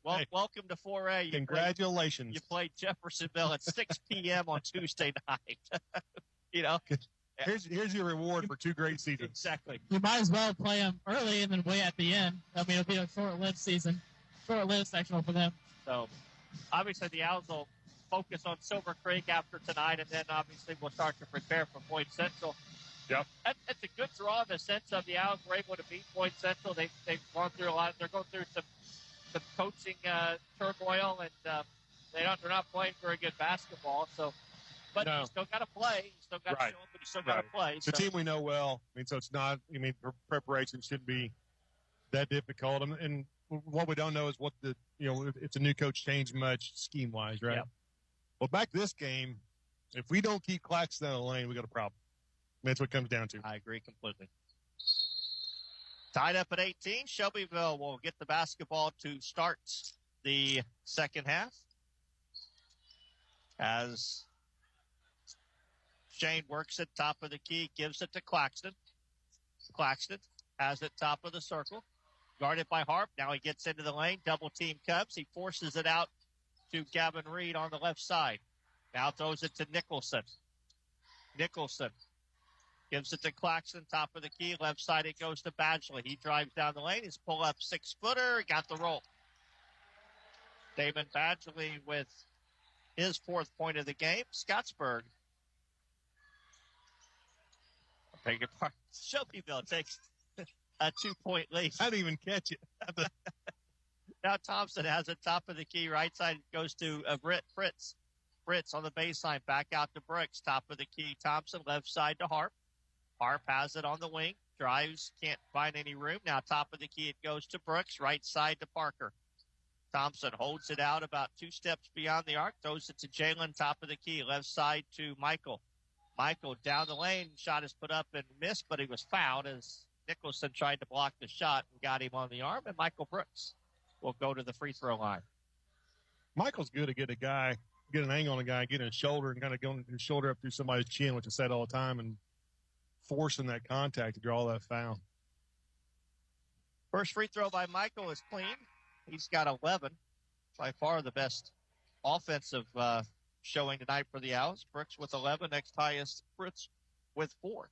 And welcome to 4A. Congratulations. You played Jeffersonville at 6 p.m. on Tuesday night. You know. Here's your reward for 2 great seasons. Exactly. You might as well play them early and then way at the end. I mean, it'll be a short-lived season, short-lived sectional for them. So, obviously, the Owls will focus on Silver Creek after tonight, and then obviously we'll start to prepare for Floyd Central. Yep. It's a good draw in the sense of the Owls were able to beat Floyd Central. They've gone through a lot. They're going through some coaching turmoil, and they're not playing very good basketball. So. But you still got to play. You still got to show up, but you still got to play. It's a team we know well. I mean, so it's not. I mean, preparation shouldn't be that difficult. And what we don't know is what if the new coach changed much scheme wise, right? Yep. Well, back to this game, if we don't keep Claxton out of the lane, we got a problem. That's what it comes down to. I agree completely. Tied up at 18, Shelbyville will get the basketball to start the second half as Shane works it top of the key, gives it to Claxton. Claxton has it top of the circle. Guarded by Harp. Now he gets into the lane. Double team Cubs. He forces it out to Gavin Reed on the left side. Now throws it to Nicholson. Nicholson gives it to Claxton. Top of the key. Left side it goes to Badgley. He drives down the lane. His pull-up 6-footer. Got the roll. Damon Badgley with his 4th point of the game. Scottsburg. Shelbyville takes a 2-point lead. I didn't even catch it. Now Thompson has it top of the key. Right side goes to Fritz. Fritz on the baseline. Back out to Brooks. Top of the key. Thompson left side to Harp. Harp has it on the wing. Drives. Can't find any room. Now top of the key. It goes to Brooks. Right side to Parker. Thompson holds it out about 2 steps beyond the arc. Throws it to Jalen. Top of the key. Left side to Michael. Michael down the lane. Shot is put up and missed, but he was fouled as Nicholson tried to block the shot and got him on the arm. And Michael Brooks will go to the free throw line. Michael's good to get an angle on a guy, getting his shoulder and kind of going his shoulder up through somebody's chin, which I said all the time, and forcing that contact to draw that foul. First free throw by Michael is clean. He's got 11. By far the best offensive showing tonight for the Owls. Brooks with 11. Next highest, Fritz with 4.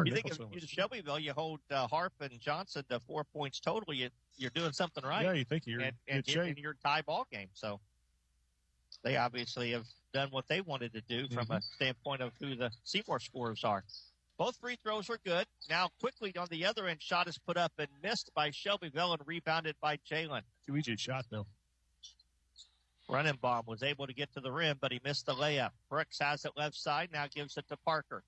You think if you're Shelbyville, you hold Harp and Johnson to 4 points total, you're doing something right. Yeah, you think you're in your tie ball game. So they obviously have done what they wanted to do from a standpoint of who the Seymour scorers are. Both free throws were good. Now quickly on the other end, shot is put up and missed by Shelbyville and rebounded by Jalen. Too easy shot, though. Runenbaum was able to get to the rim, but he missed the layup. Brooks has it left side, now gives it to Parker.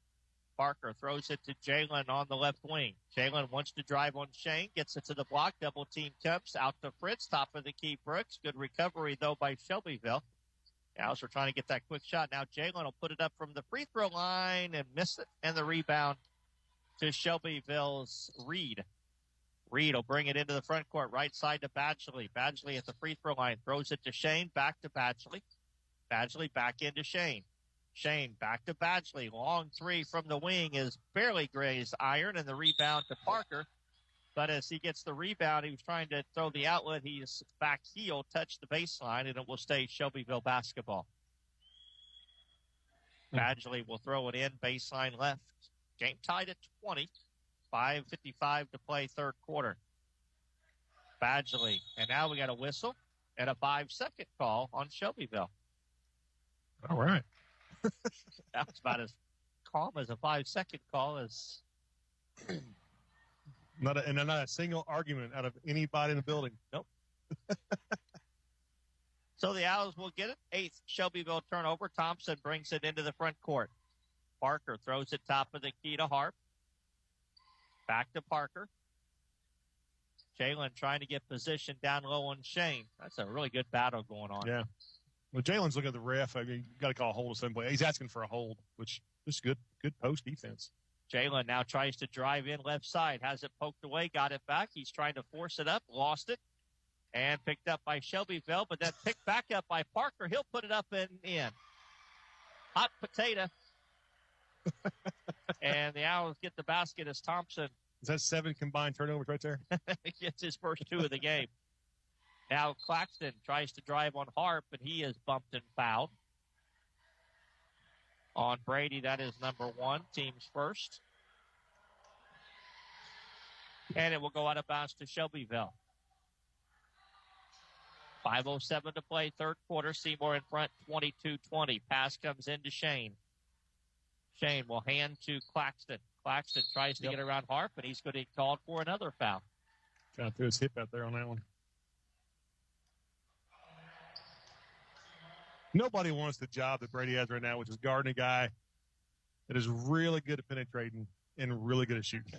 Parker throws it to Jalen on the left wing. Jalen wants to drive on Shane, gets it to the block, double team comes out to Fritz, top of the key Brooks. Good recovery, though, by Shelbyville. Owls are trying to get that quick shot. Now Jalen will put it up from the free throw line and miss it. And the rebound to Shelbyville's Reed. Reed will bring it into the front court, right side to Badgley. Badgley at the free throw line, throws it to Shane, back to Badgley. Badgley back into Shane. Shane back to Badgley. Long three from the wing is barely grazed iron, and the rebound to Parker. But as he gets the rebound, he was trying to throw the outlet. His back heel touched the baseline, and it will stay Shelbyville basketball. Badgley will throw it in, baseline left. Game tied at 20. 5:55 to play third quarter. Badgley. And now we got a whistle and a 5-second call on Shelbyville. All right. That was about as calm as a 5-second call as... Not a single argument out of anybody in the building. Nope. So the Owls will get it. 8th Shelbyville turnover. Thompson brings it into the front court. Parker throws it top of the key to Harp. Back to Parker. Jalen trying to get position down low on Shane. That's a really good battle going on. Yeah. Well, Jalen's looking at the ref. I mean, you got to call a hold at some point. He's asking for a hold, which is good post defense. Jalen now tries to drive in left side. Has it poked away, got it back. He's trying to force it up, lost it, and picked up by Shelbyville, but then picked back up by Parker. He'll put it up and in. Hot potato. And the Owls get the basket as Thompson. Is that 7 combined turnovers right there? Gets his first 2 of the game. Now Claxton tries to drive on Harp, and he is bumped and fouled. On Brady, that is number 1, team's first. And it will go out of bounds to Shelbyville. 5:07 to play, third quarter. Seymour in front, 22-20. Pass comes into Shane. Shane will hand to Claxton. Claxton tries to get around Harp, and he's going to be called for another foul. Kind of threw his hip out there on that one. Nobody wants the job that Brady has right now, which is guarding a guy that is really good at penetrating and really good at shooting.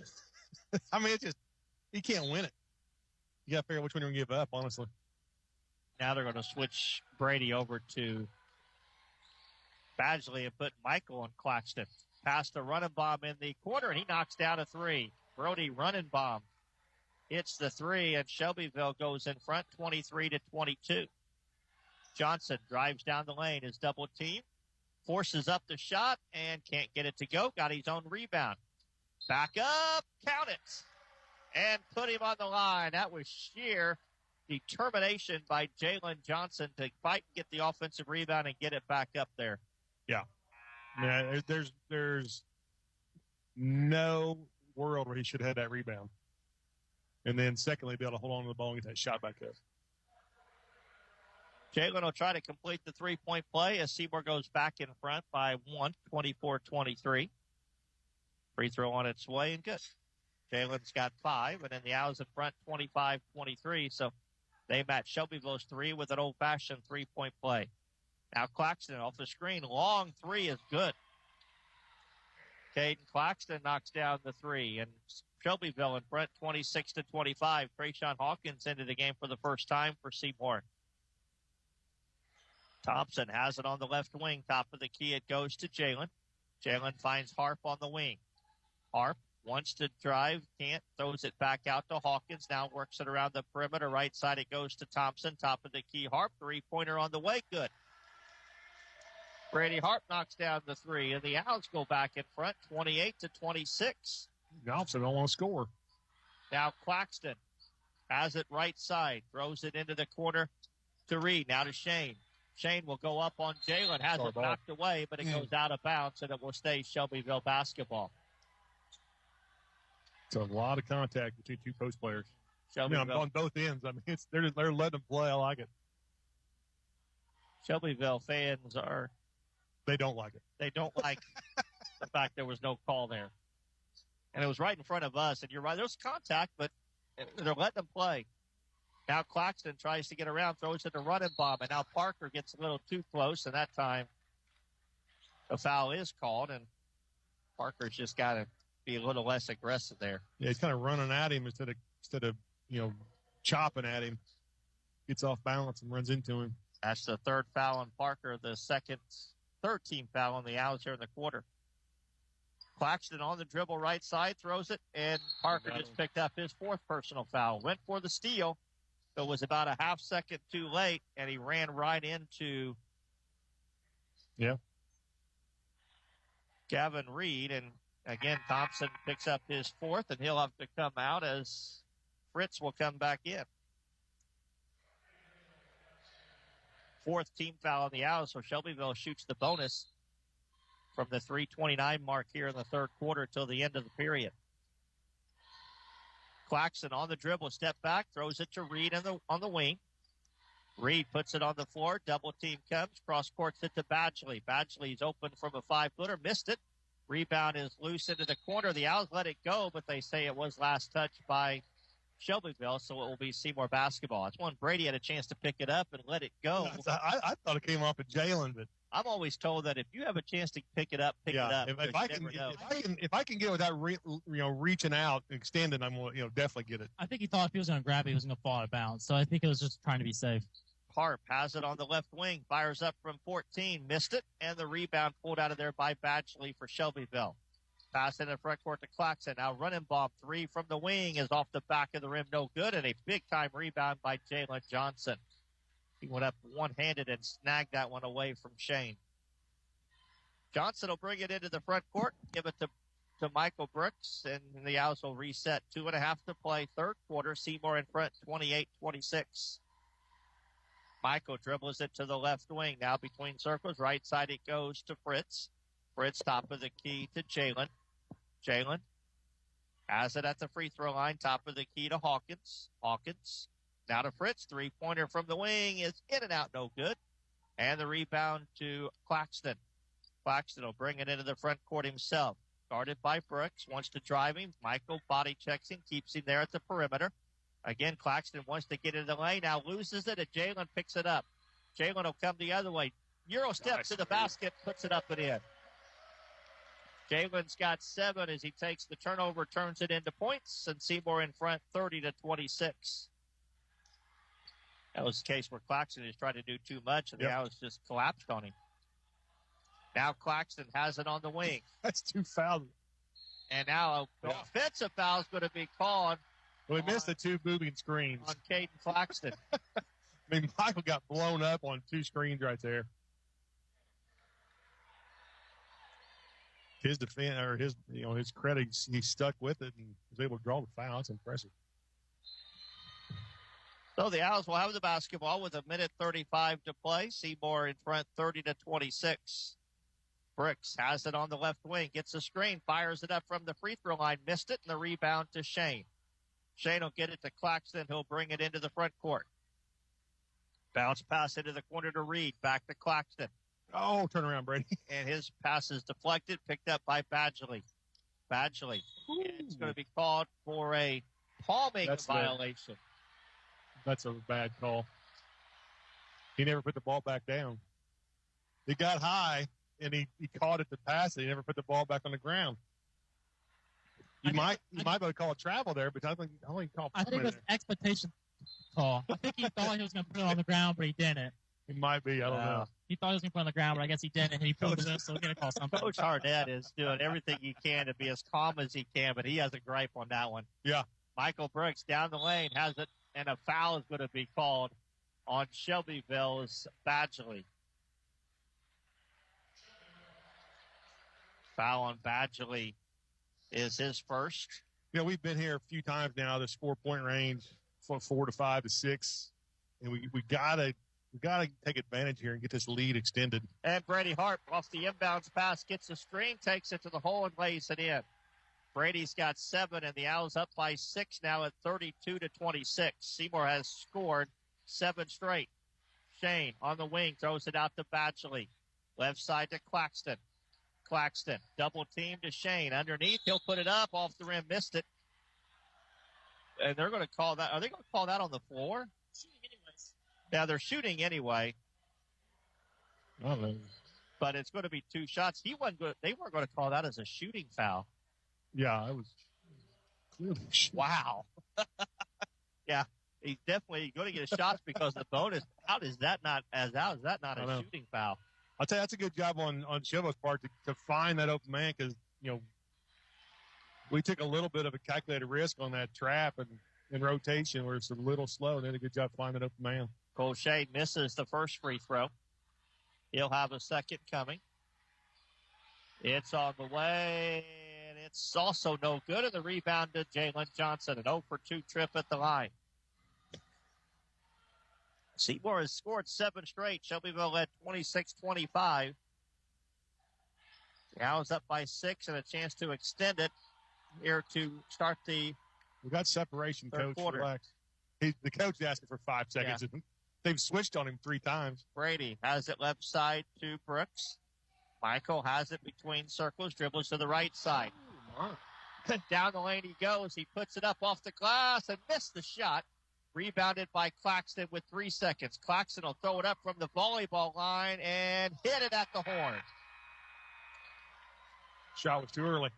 I mean, it's just, he can't win it. You got to figure out which one you're going to give up, honestly. Now they're going to switch Brady over to Badgley and put Michael on Claxton. Pass to Runenbaum in the corner, and he knocks down a 3. Brody Runenbaum hits the 3, and Shelbyville goes in front 23-22. Johnson drives down the lane, is double team, forces up the shot, and can't get it to go. Got his own rebound. Back up, count it, and put him on the line. That was sheer determination by Jalen Johnson to fight and get the offensive rebound and get it back up there. Yeah. Yeah, there's no world where he should have had that rebound. And then secondly, be able to hold on to the ball and get that shot back up. Jalen will try to complete the three-point play as Seymour goes back in front by 1, 24-23. Free throw on its way and good. Jalen's got 5, and then the Owls in front 25-23. So they match Shelbyville's 3 with an old-fashioned three-point play. Now Claxton off the screen. Long 3 is good. Caden Claxton knocks down the 3, and Shelbyville in front 26-25. Trayshawn Hawkins into the game for the first time for Seymour. Thompson has it on the left wing. Top of the key, it goes to Jalen. Jalen finds Harp on the wing. Harp wants to drive, can't, throws it back out to Hawkins. Now works it around the perimeter. Right side, it goes to Thompson. Top of the key, Harp. Three-pointer on the way, good. Brady Harp knocks down the 3, and the Owls go back in front, 28-26. Thompson don't want to score. Now Claxton has it right side, throws it into the corner to Reed. Now to Shane. Shane will go up on Jalen, has it knocked away, but it goes out of bounds, and it will stay Shelbyville basketball. It's a lot of contact between two post players. Shelbyville. On both ends. I mean, they're letting them play. I like it. Shelbyville fans They don't like it. They don't like the fact there was no call there. And it was right in front of us. And you're right, there was contact, but they're letting them play. Now Claxton tries to get around, throws it to running bomb, and now Parker gets a little too close, and that time a foul is called, and Parker's just got to be a little less aggressive there. Yeah, he's kind of running at him instead of chopping at him. Gets off balance and runs into him. That's the third foul on Parker, the third team foul on the Owls here in the quarter. Claxton on the dribble right side, throws it, and Parker just picked up his 4th personal foul. Went for the steal, but was about a half second too late, and he ran right into Gavin Reed. And again, Thompson picks up his 4th, and he'll have to come out as Fritz will come back in. 4th team foul on the Owls, so Shelbyville shoots the bonus from the 3:29 mark here in the third quarter till the end of the period. Claxton on the dribble, step back, throws it to Reed on the wing. Reed puts it on the floor, double team comes, cross courts it to Badgley. Badgley's open from a 5-footer, missed it. Rebound is loose into the corner. The Owls let it go, but they say it was last touched by Shelbyville, so it will be Seymour basketball. That's when Brady had a chance to pick it up and let it go. I thought it came off of Jalen, but I'm always told that if you have a chance to pick it up, pick it up. If I can get it without reaching out and extending, I'm going to definitely get it. I think he thought if he was going to grab it, he was going to fall out of bounds. So I think it was just trying to be safe. Harp has it on the left wing, fires up from 14, missed it, and the rebound pulled out of there by Badgley for Shelbyville. Pass in the front court to Claxton. Now running bomb 3 from the wing is off the back of the rim, no good, and a big-time rebound by Jalen Johnson. He went up one-handed and snagged that one away from Shane. Johnson will bring it into the front court, give it to Michael Brooks, and the Owls will reset. 2.5 to play, third quarter. Seymour in front, 28-26. Michael dribbles it to the left wing. Now between circles, right side it goes to Fritz. Fritz top of the key to Jalen. Jalen has it at the free throw line, top of the key to Hawkins. Hawkins now to Fritz. Three-pointer from the wing is in and out, no good. And the rebound to Claxton. Claxton will bring it into the front court himself. Guarded by Brooks, wants to drive him. Michael body checks him, keeps him there at the perimeter. Again, Claxton wants to get into the lane, now loses it, and Jalen picks it up. Jalen will come the other way. Euro steps to the basket, puts it up and in. Jalen's got 7 as he takes the turnover, turns it into points, and Seymour in front 30-26. That was the case where Claxton just tried to do too much, and the Owls just collapsed on him. Now Claxton has it on the wing. That's 2 fouls. And now an offensive foul is going to be called. Well, he missed the 2 moving screens. On Caden Claxton. I mean, Michael got blown up on 2 screens right there. His defense, or his credit, he stuck with it and was able to draw the foul. That's impressive. So the Owls will have the basketball with 1:35 to play. Seymour in front 30-26. Brooks has it on the left wing, gets a screen, fires it up from the free throw line, missed it, and the rebound to Shane. Shane will get it to Claxton, who'll bring it into the front court. Bounce pass into the corner to Reed, back to Claxton. Oh, turn around, Brady. And his pass is deflected, picked up by Badgley. Badgley. It's going to be called for a palming violation. That's a bad call. He never put the ball back down. He got high, and he caught it to pass it. He never put the ball back on the ground. You might be able to call a travel there, but I think it was expectation call. I think he thought he was going to put it on the ground, but he didn't. It might be. I don't know. He thought he was going to put it on the ground, but I guess he didn't, and he pulled it up, so we're going to call something. Coach Harnett is doing everything he can to be as calm as he can, but he has a gripe on that one. Yeah. Michael Brooks down the lane has it, and a foul is going to be called on Shelbyville's Badgley. Foul on Badgley is his first. We've been here a few times now. This 4-point range from 4 to 5 to 6, and we gotta take advantage here and get this lead extended. And Brady Hart off the inbounds pass gets the screen, takes it to the hole, and lays it in. Brady's got 7, and the Owls up by 6 now at 32-26. Seymour has scored 7 straight. Shane on the wing throws it out to Badgley. Left side to Claxton. Claxton double team to Shane. Underneath, he'll put it up off the rim, missed it. And they're going to call that. Are they going to call that on the floor? Yeah, they're shooting anyway. I don't know. But it's going to be 2 shots. They weren't going to call that as a shooting foul. Yeah, it was clearly. Wow. Yeah, he's definitely going to get a shot because of the bonus. How is that not a shooting foul? I'll tell you, that's a good job on Shelbyville's part to find that open man because, we took a little bit of a calculated risk on that trap and in rotation where it's a little slow. They did a good job finding that open man. Cole Shade misses the first free throw. He'll have a second coming. It's on the way, and it's also no good. And the rebound to Jalen Johnson, an 0 for 2 trip at the line. Seymour has scored 7 straight. Shelbyville led 26-25. The Owls up by 6 and a chance to extend it here to start the We got separation, third Coach. quarter. Relax. The coach is asking for 5 seconds. Yeah. They've switched on him 3 times. Brady has it left side to Brooks. Michael has it between circles, dribbles to the right side. Down the lane he goes. He puts it up off the glass and missed the shot. Rebounded by Claxton with 3 seconds. Claxton will throw it up from the volleyball line and hit it at the horn. Shot was too early.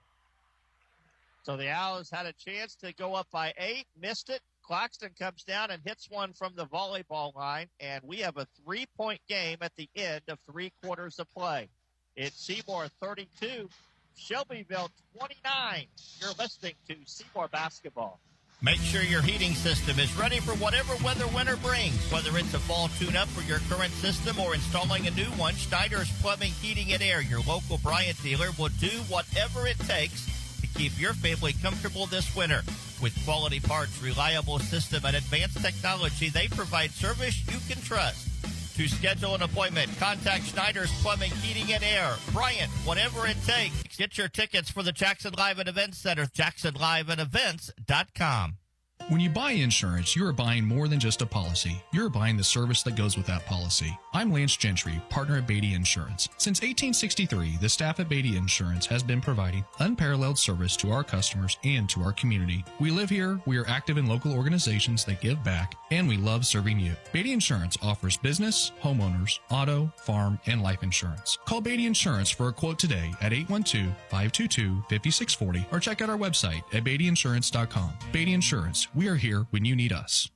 So the Owls had a chance to go up by 8, missed it. Claxton comes down and hits one from the volleyball line, and we have a 3-point game at the end of 3 quarters of play. It's Seymour 32, Shelbyville 29. You're listening to Seymour Basketball. Make sure your heating system is ready for whatever weather winter brings. Whether it's a fall tune-up for your current system or installing a new one, Schneider's Plumbing, Heating, and Air, your local Bryant dealer, will do whatever it takes to keep your family comfortable this winter. With quality parts, reliable system, and advanced technology, they provide service you can trust. To schedule an appointment, contact Schneider's Plumbing, Heating, and Air. Bryant, whatever it takes. Get your tickets for the Jackson Live and Events Center, jacksonliveandevents.com. When you buy insurance, you are buying more than just a policy. You're buying the service that goes with that policy. I'm Lance Gentry, partner at Beatty Insurance. Since 1863, the staff at Beatty Insurance has been providing unparalleled service to our customers and to our community. We live here, we are active in local organizations that give back, and we love serving you. Beatty Insurance offers business, homeowners, auto, farm, and life insurance. Call Beatty Insurance for a quote today at 812-522-5640 or check out our website at BeattyInsurance.com. Beatty Insurance. We are here when you need us.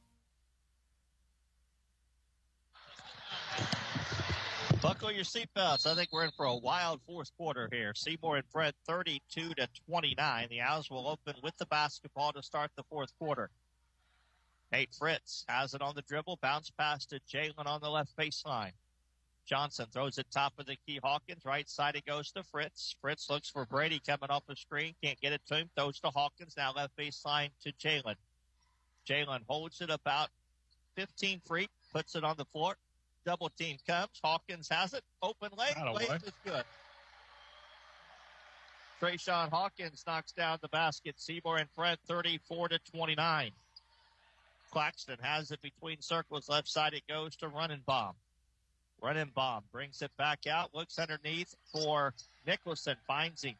Buckle your seatbelts. I think we're in for a wild fourth quarter here. Seymour in front 32-29. The Owls will open with the basketball to start the fourth quarter. Nate Fritz has it on the dribble. Bounce pass to Jalen on the left baseline. Johnson throws it top of the key. Hawkins. Right side it goes to Fritz. Fritz looks for Brady coming off the screen. Can't get it to him. Throws to Hawkins. Now left baseline to Jalen. Jalen holds it about 15 feet. Puts it on the floor. Double team comes. Hawkins has it. Open lane. Lane is good. Trayshawn Hawkins knocks down the basket. Seymour in front 34-29. Claxton has it between circles. Left side it goes to Runenbaum. Runenbaum brings it back out. Looks underneath for Nicholson. Finds him.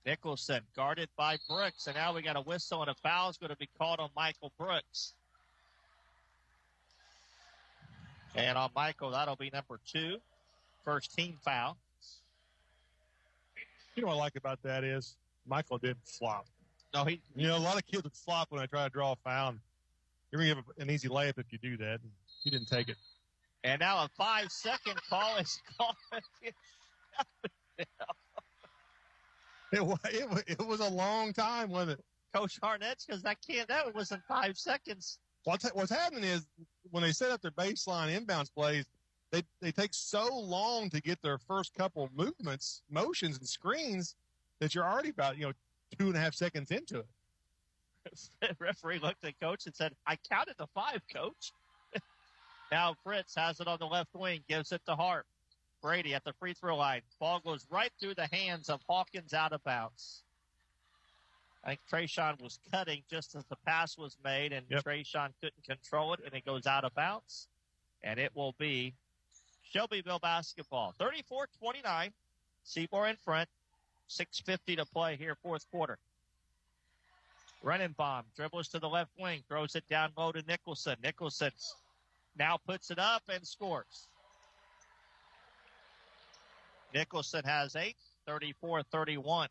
Nicholson guarded by Brooks, and now we got a whistle, and a foul is going to be called on Michael Brooks. And on Michael, that'll be number 2, first team foul. You know what I like about that is Michael didn't flop. No, a lot of kids would flop when I try to draw a foul. You're going to give an easy layup if you do that. He didn't take it. And now a 5-second call is called. It was a long time, wasn't it? Coach Harnett, because that wasn't 5 seconds. What's happening is when they set up their baseline inbounds plays, they take so long to get their first couple motions and screens that you're already about 2.5 seconds into it. The referee looked at Coach and said, "I counted to 5, Coach." Now Fritz has it on the left wing, gives it to Hart. Brady at the free throw line. Ball goes right through the hands of Hawkins, out of bounds. I think Trayshawn was cutting just as the pass was made, and Trayshawn couldn't control it, and it goes out of bounds. And it will be Shelbyville basketball. 34-29. Seymour in front. 6:50 to play here, fourth quarter. Runenbaum dribbles to the left wing, throws it down low to Nicholson. Nicholson now puts it up and scores. Nicholson has 8, 34-31.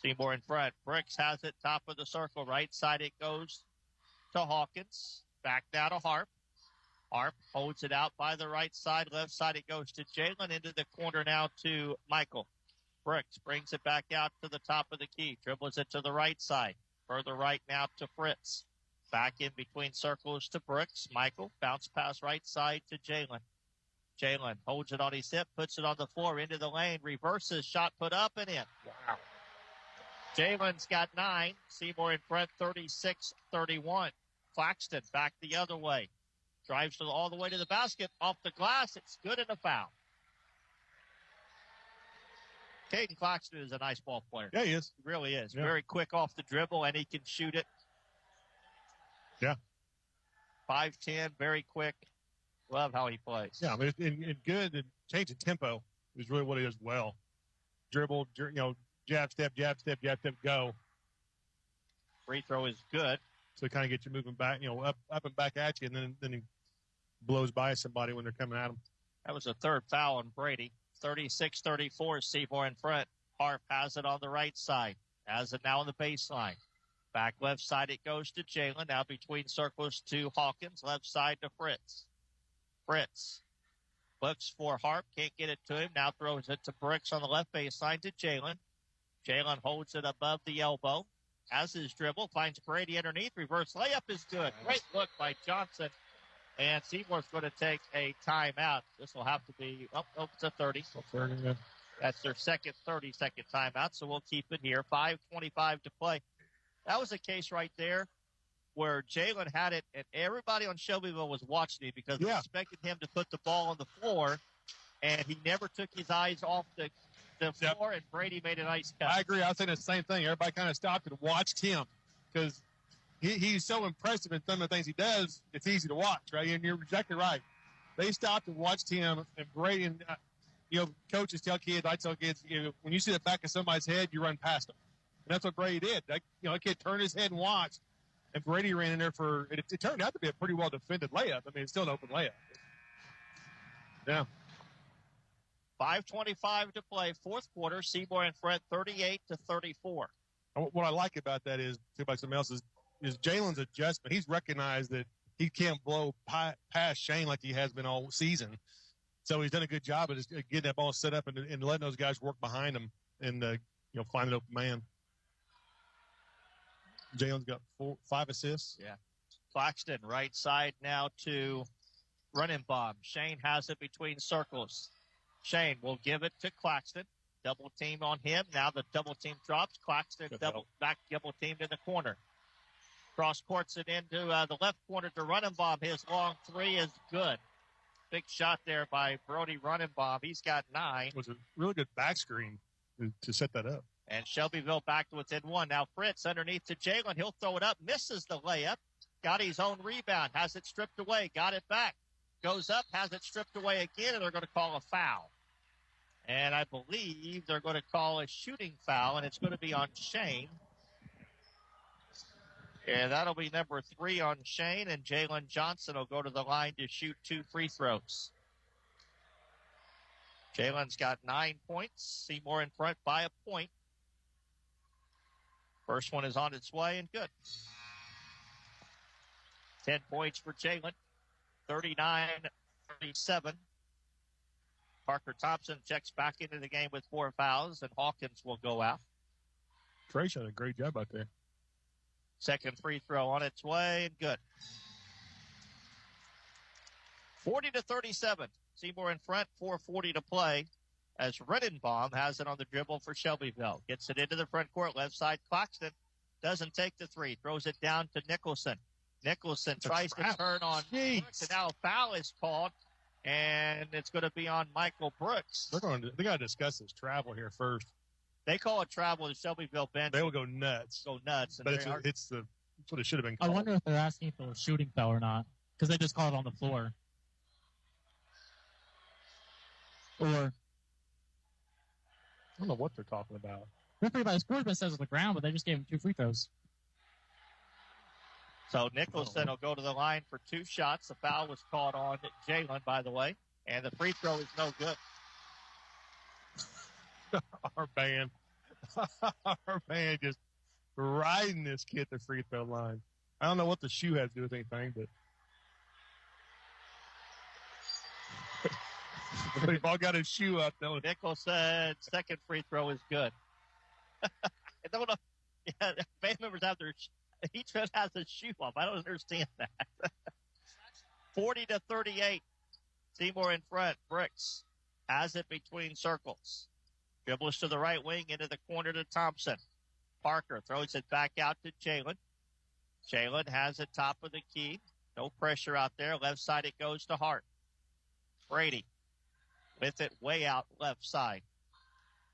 Seymour in front. Brooks has it top of the circle. Right side it goes to Hawkins. Back now to Harp. Harp holds it out by the right side. Left side it goes to Jalen. Into the corner now to Michael. Brooks brings it back out to the top of the key. Dribbles it to the right side. Further right now to Fritz. Back in between circles to Brooks. Michael, bounce pass right side to Jalen. Jalen holds it on his hip, puts it on the floor, into the lane, reverses, shot put up and in. Wow. Jalen's got 9. Seymour in front, 36-31. Claxton back the other way. Drives all the way to the basket. Off the glass, it's good and a foul. Caden Claxton is a nice ball player. Yeah, he is. He really is. Yeah. Very quick off the dribble, and he can shoot it. Yeah. 5'10", very quick. Love how he plays. Yeah, I mean, and good and change of tempo is really what he does well. Dribble, jab, step, go. Free throw is good. So kind of get you moving back, up and back at you, and then he blows by somebody when they're coming at him. That was a third foul on Brady. 36-34, Seymour in front. Harp has it on the right side. Has it now on the baseline. Back left side it goes to Jalen. Now between circles to Hawkins. Left side to Fritz. Fritz looks for Harp. Can't get it to him. Now throws it to Brooks on the left baseline to Jalen. Jalen holds it above the elbow. Has his dribble. Finds Brady underneath. Reverse layup is good. Great look by Johnson. And Seymour's going to take a timeout. This will have to be, it's a 30. That's their second 30-second timeout, so we'll keep it here. 5:25 to play. That was a case right there where Jalen had it, and everybody on Shelbyville was watching him because they expected him to put the ball on the floor, and he never took his eyes off the floor, and Brady made a nice cut. I agree. I was saying the same thing. Everybody kind of stopped and watched him because he's so impressive in some of the things he does, it's easy to watch, right? And you're exactly right. They stopped and watched him, and Brady, and coaches tell kids, I tell kids, when you see the back of somebody's head, you run past them. And that's what Brady did. A kid turned his head and watched, and Brady ran in there for it. It turned out to be a pretty well-defended layup. I mean, it's still an open layup. Yeah. 5:25 to play, fourth quarter. Seymour in front, 38-34. What I like about that is, too, by something else, is Jalen's adjustment. He's recognized that he can't blow past Shane like he has been all season. So he's done a good job of just getting that ball set up and letting those guys work behind him and, find an open man. Jalen's got 5 assists. Yeah. Claxton, right side now to Runenbaum. Shane has it between circles. Shane will give it to Claxton. Double team on him. Now the double team drops. Claxton double teamed in the corner. Cross courts it into the left corner to Runenbaum. His long 3 is good. Big shot there by Brody Runenbaum. He's got 9. It was a really good back screen to set that up. And Shelbyville back to within 1. Now Fritz underneath to Jalen. He'll throw it up. Misses the layup. Got his own rebound. Has it stripped away. Got it back. Goes up. Has it stripped away again. And they're going to call a foul. And I believe they're going to call a shooting foul, and it's going to be on Shane. And that'll be number 3 on Shane, and Jalen Johnson will go to the line to shoot 2 free throws. Jalen's got 9 points. Seymour in front by a point. First one is on its way and good. 10 points for Jalen. 39-37. Parker Thompson checks back into the game with 4 fouls, and Hawkins will go out. Trey did a great job out there. Second free throw on its way and good. 40-37. Seymour in front, 4:40 to play as Redenbaum has it on the dribble for Shelbyville. Gets it into the front court, left side. Claxton doesn't take the 3, throws it down to Nicholson. Nicholson tries to turn on Brooks, and now a foul is called, and it's going to be on Michael Brooks. They got to discuss this travel here first. They call it travel. The Shelbyville bench. They will go nuts. And but it's what it should have been called. I wonder if they're asking for a shooting foul or not, because they just called it on the floor. Or I don't know what they're talking about. Referee by the scoreboard says on the ground, but they just gave him 2 free throws. So Nicholson will go to the line for 2 shots. The foul was called on Jalen, by the way, and the free throw is no good. Our band just riding this kid at the free throw line. I don't know what the shoe has to do with anything, but they've all got his shoe up, though. Nicholson, second free throw is good. I don't know. Yeah, band members have each one has a shoe off. I don't understand that. 40-38. Seymour in front. Brooks has it between circles. Dribbles to the right wing into the corner to Thompson. Parker throws it back out to Jalen. Jalen has it top of the key. No pressure out there. Left side it goes to Hart. Brady with it way out left side.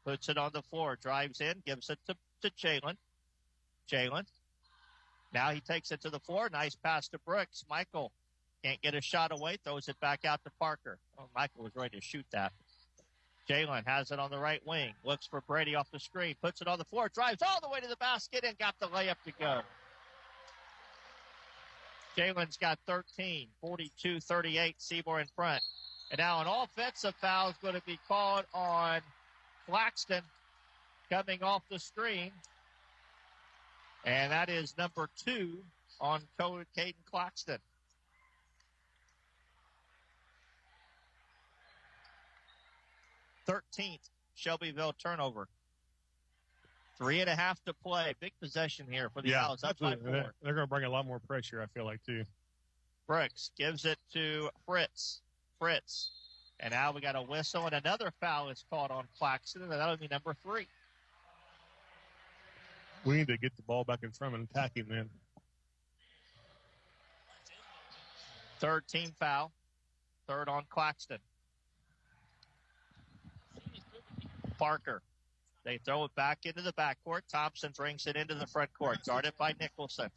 Puts it on the floor. Drives in. Gives it to Jalen. Jalen. Now he takes it to the floor. Nice pass to Brooks. Michael can't get a shot away. Throws it back out to Parker. Oh, Michael was ready to shoot that. Jalen has it on the right wing. Looks for Brady off the screen. Puts it on the floor. Drives all the way to the basket and got the layup to go. Jalen's got 13. 42-38. Seymour in front. And now an offensive foul is going to be called on Claxton coming off the screen. And that is number 2 on Caden Claxton. 13th Shelbyville turnover. 3.5 to play. Big possession here for the Owls. Up by 4. They're going to bring a lot more pressure, I feel like, too. Brooks gives it to Fritz. And now we got a whistle, and another foul is called on Claxton, and that'll be number 3. We need to get the ball back in front and attack him then. Third team foul. Third on Claxton. Parker. They throw it back into the backcourt. Thompson brings it into the front court. Guarded by Nicholson.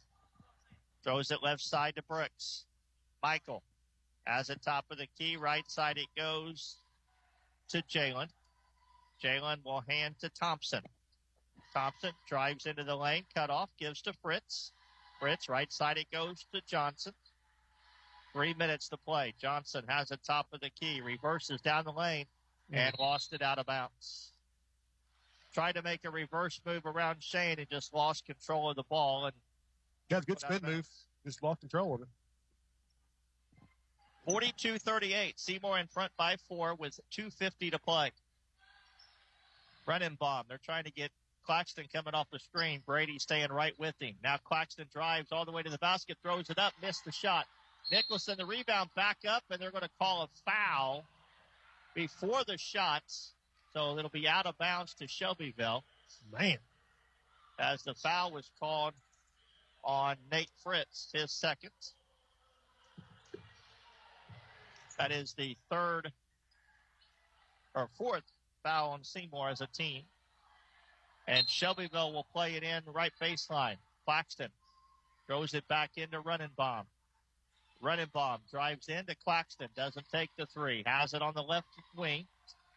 Throws it left side to Brooks. Michael has it top of the key. Right side it goes to Jalen. Jalen will hand to Thompson. Thompson drives into the lane. Cut off. Gives to Fritz. Fritz, right side it goes to Johnson. 3 minutes to play. Johnson has it top of the key. Reverses down the lane and lost it out of bounds. Tried to make a reverse move around Shane and just lost control of the ball. And got a good spin move. Just lost control of it. 42-38. Seymour in front by 4 with 2:50 to play. Redenbaum. They're trying to get Claxton coming off the screen. Brady staying right with him. Now Claxton drives all the way to the basket, throws it up, missed the shot. Nicholson, the rebound, back up, and they're going to call a foul before the shots. So it'll be out of bounds to Shelbyville. Man. As the foul was called on Nate Fritz, his second. That is the fourth foul on Seymour as a team. And Shelbyville will play it in right baseline. Claxton throws it back into Redenbaum. Redenbaum drives into Claxton. Doesn't take the 3. Has it on the left wing.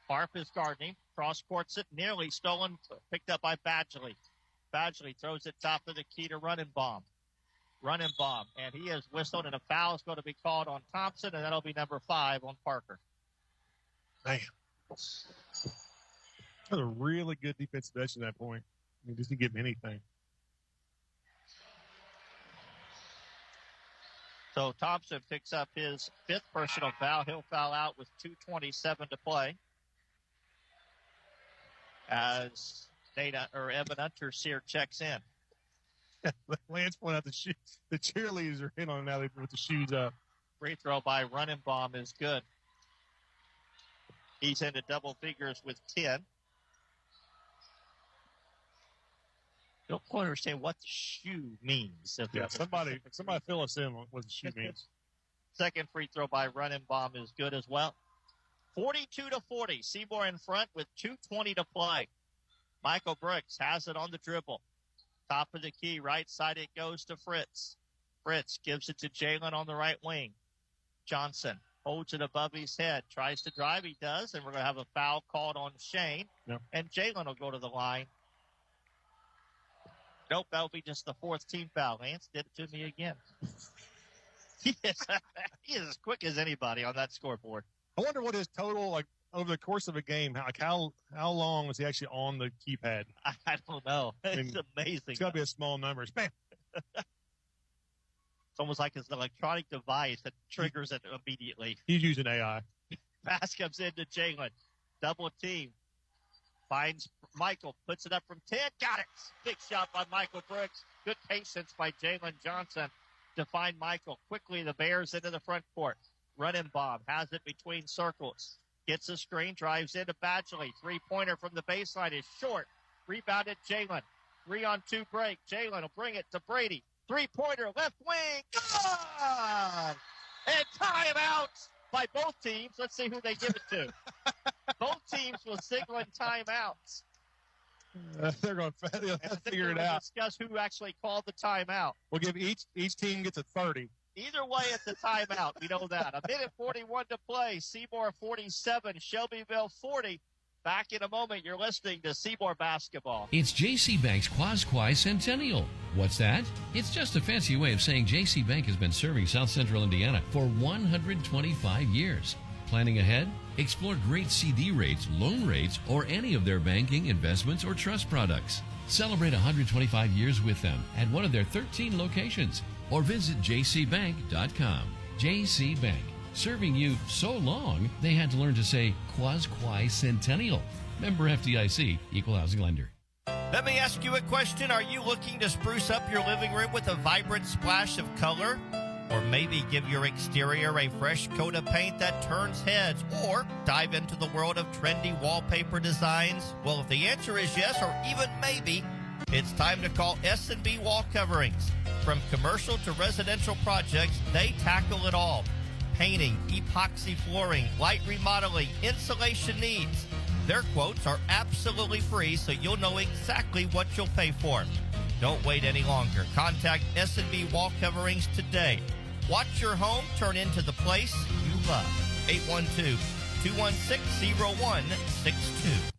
Harp is guarding. Cross courts it. Nearly stolen. Picked up by Badgley. Badgley throws it top of the key to Running Bomb. And he is whistled, and a foul is going to be called on Thompson, and that'll be number 5 on Parker. Man. That was a really good defensive edge at that point. I mean, just didn't give him anything. So Thompson picks up his 5th personal foul. He'll foul out with 2:27 to play. As Evan Unterseer checks in. Lance pointed out the cheerleaders are in on now with the shoes up. Free throw by Running Bomb is good. He's into double figures with 10. Don't quite understand what the shoe means. Yeah, somebody fill us in on what the shoe means. Second free throw by Running Bomb is good as well. 42-40. Seymour in front with 2:20 to play. Michael Brooks has it on the dribble. Top of the key, right side it goes to Fritz. Fritz gives it to Jalen on the right wing. Johnson holds it above his head, tries to drive. He does, and we're going to have a foul called on Shane. Yep. And Jalen will go to the line. Nope, that'll be just the 4th team foul. Lance did it to me again. He is as quick as anybody on that scoreboard. I wonder what his total, like, over the course of a game, how long was he actually on the keypad? I don't know. It's amazing. It's got to be a small number. Bam. It's almost like it's an electronic device that triggers it immediately. He's using AI. Pass comes into Jalen. Double team. Finds Michael. Puts it up from 10. Got it. Big shot by Michael Brooks. Good patience by Jalen Johnson to find Michael. Quickly the Bears into the front court. Running Bomb has it between circles. Gets a screen. Drives into Badgley. 3-pointer from the baseline is short. Rebounded Jalen. 3-on-2 break. Jalen will bring it to Brady. 3-pointer, left wing, gone! And timeouts by both teams. Let's see who they give it to. Both teams will signal timeouts. They're going to figure it out. Discuss who actually called the timeout. We'll give each team gets a 30. Either way, it's a timeout. We know that. 1:41 to play. Seymour 47, Shelbyville 40. Back in a moment, you're listening to Seymour Basketball. It's J.C. Bank's Quas-Quai Centennial. What's that? It's just a fancy way of saying J.C. Bank has been serving South Central Indiana for 125 years. Planning ahead? Explore great CD rates, loan rates, or any of their banking, investments, or trust products. Celebrate 125 years with them at one of their 13 locations or visit jcbank.com. J.C. Bank. Serving you so long, they had to learn to say Quas-Quai Centennial. Member FDIC, Equal Housing Lender. Let me ask you a question. Are you looking to spruce up your living room with a vibrant splash of color? Or maybe give your exterior a fresh coat of paint that turns heads? Or dive into the world of trendy wallpaper designs? Well, if the answer is yes, or even maybe, it's time to call S&B Wall Coverings. From commercial to residential projects, they tackle it all. Painting, epoxy flooring, light remodeling, insulation needs. Their quotes are absolutely free, so you'll know exactly what you'll pay for. Don't wait any longer. Contact S&B Wall Coverings today. Watch your home turn into the place you love. 812-216-0162.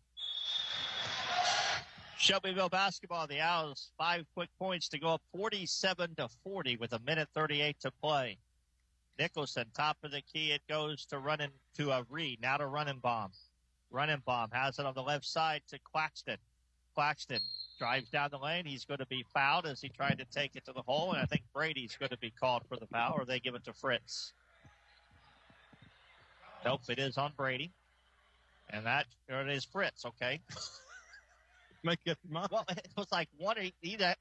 Shelbyville basketball. The Owls 5 quick points to go up 47-40 with 1:38 to play. Nicholson, top of the key. It goes to Reed. Now to Running Bomb. Running Bomb has it on the left side to Claxton. Claxton drives down the lane. He's going to be fouled as he tried to take it to the hole, and I think Brady's going to be called for the foul, or they give it to Fritz. Nope, it is on Brady. And there it is Fritz, okay. Make it mine. Well, it was like one. I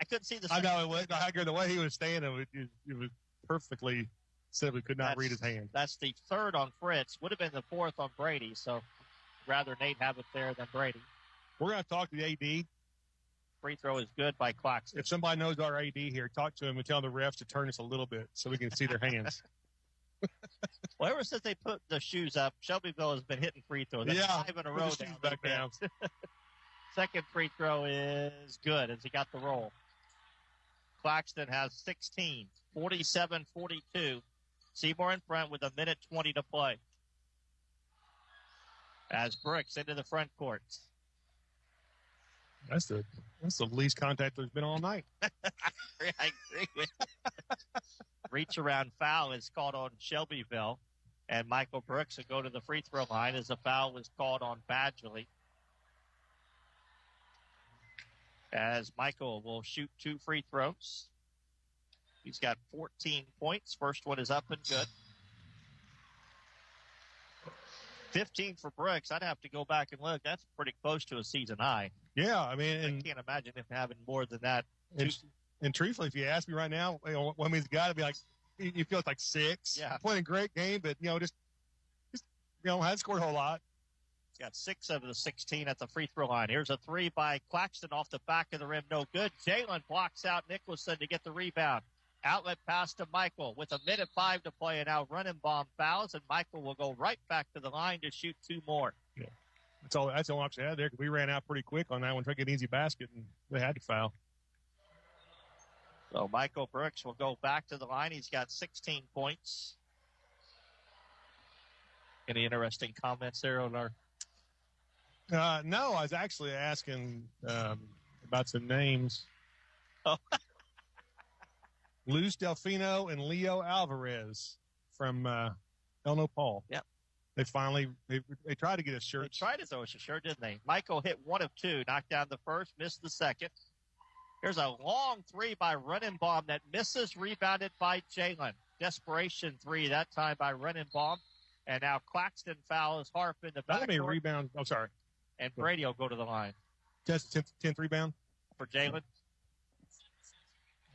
couldn't see the. I know it was. The way he was standing, it was perfectly. Said we could not read his hand. That's the 3rd on Fritz. Would have been the 4th on Brady. So rather Nate have it there than Brady. We're going to talk to the AD. Free throw is good by Claxton. If somebody knows our AD here, talk to him and tell the refs to turn us a little bit so we can see their hands. Well, ever since they put the shoes up, Shelbyville has been hitting free throws. That's 5 in a row down. Back down. Second free throw is good as he got the roll. Claxton has 16, 47-42. Seymour in front with 1:20 to play. As Brooks into the front court. That's the least contact there's been all night. I agree with you. Reach around foul is called on Shelbyville, and Michael Brooks will go to the free throw line as a foul was called on Badgley. As Michael will shoot 2 free throws. He's got 14 points. First one is up and good. 15 for Brooks. I'd have to go back and look. That's pretty close to a season high. Yeah, I mean, I can't imagine him having more than that. And truthfully, if you ask me right now, what he's got to be like, you feel it's like 6. Yeah, playing a great game, but just hasn't scored a whole lot. He's got 6 of the 16 at the free throw line. Here's a 3 by Claxton off the back of the rim. No good. Jalen blocks out Nicholson to get the rebound. Outlet pass to Michael with 1:05 to play, and now Runenbaum fouls, and Michael will go right back to the line to shoot 2 more. Yeah, that's the only option I had there because we ran out pretty quick on that one, trying to get an easy basket, and they had to foul. So Michael Brooks will go back to the line. He's got 16 points. Any interesting comments there on our? No, I was actually asking about some names. Oh. Luz Delfino and Leo Alvarez from Elno Paul. Yep. They finally they tried to get a shirt. They tried to throw us a shirt, didn't they? Michael hit 1 of 2, knocked down the first, missed the second. Here's a long 3 by Runenbaum that misses, rebounded by Jalen. Desperation 3 that time by Runenbaum. And now Claxton fouls Harp in the back. Let me rebound. Oh, sorry. And Brady will go to the line. 10th rebound. For Jalen.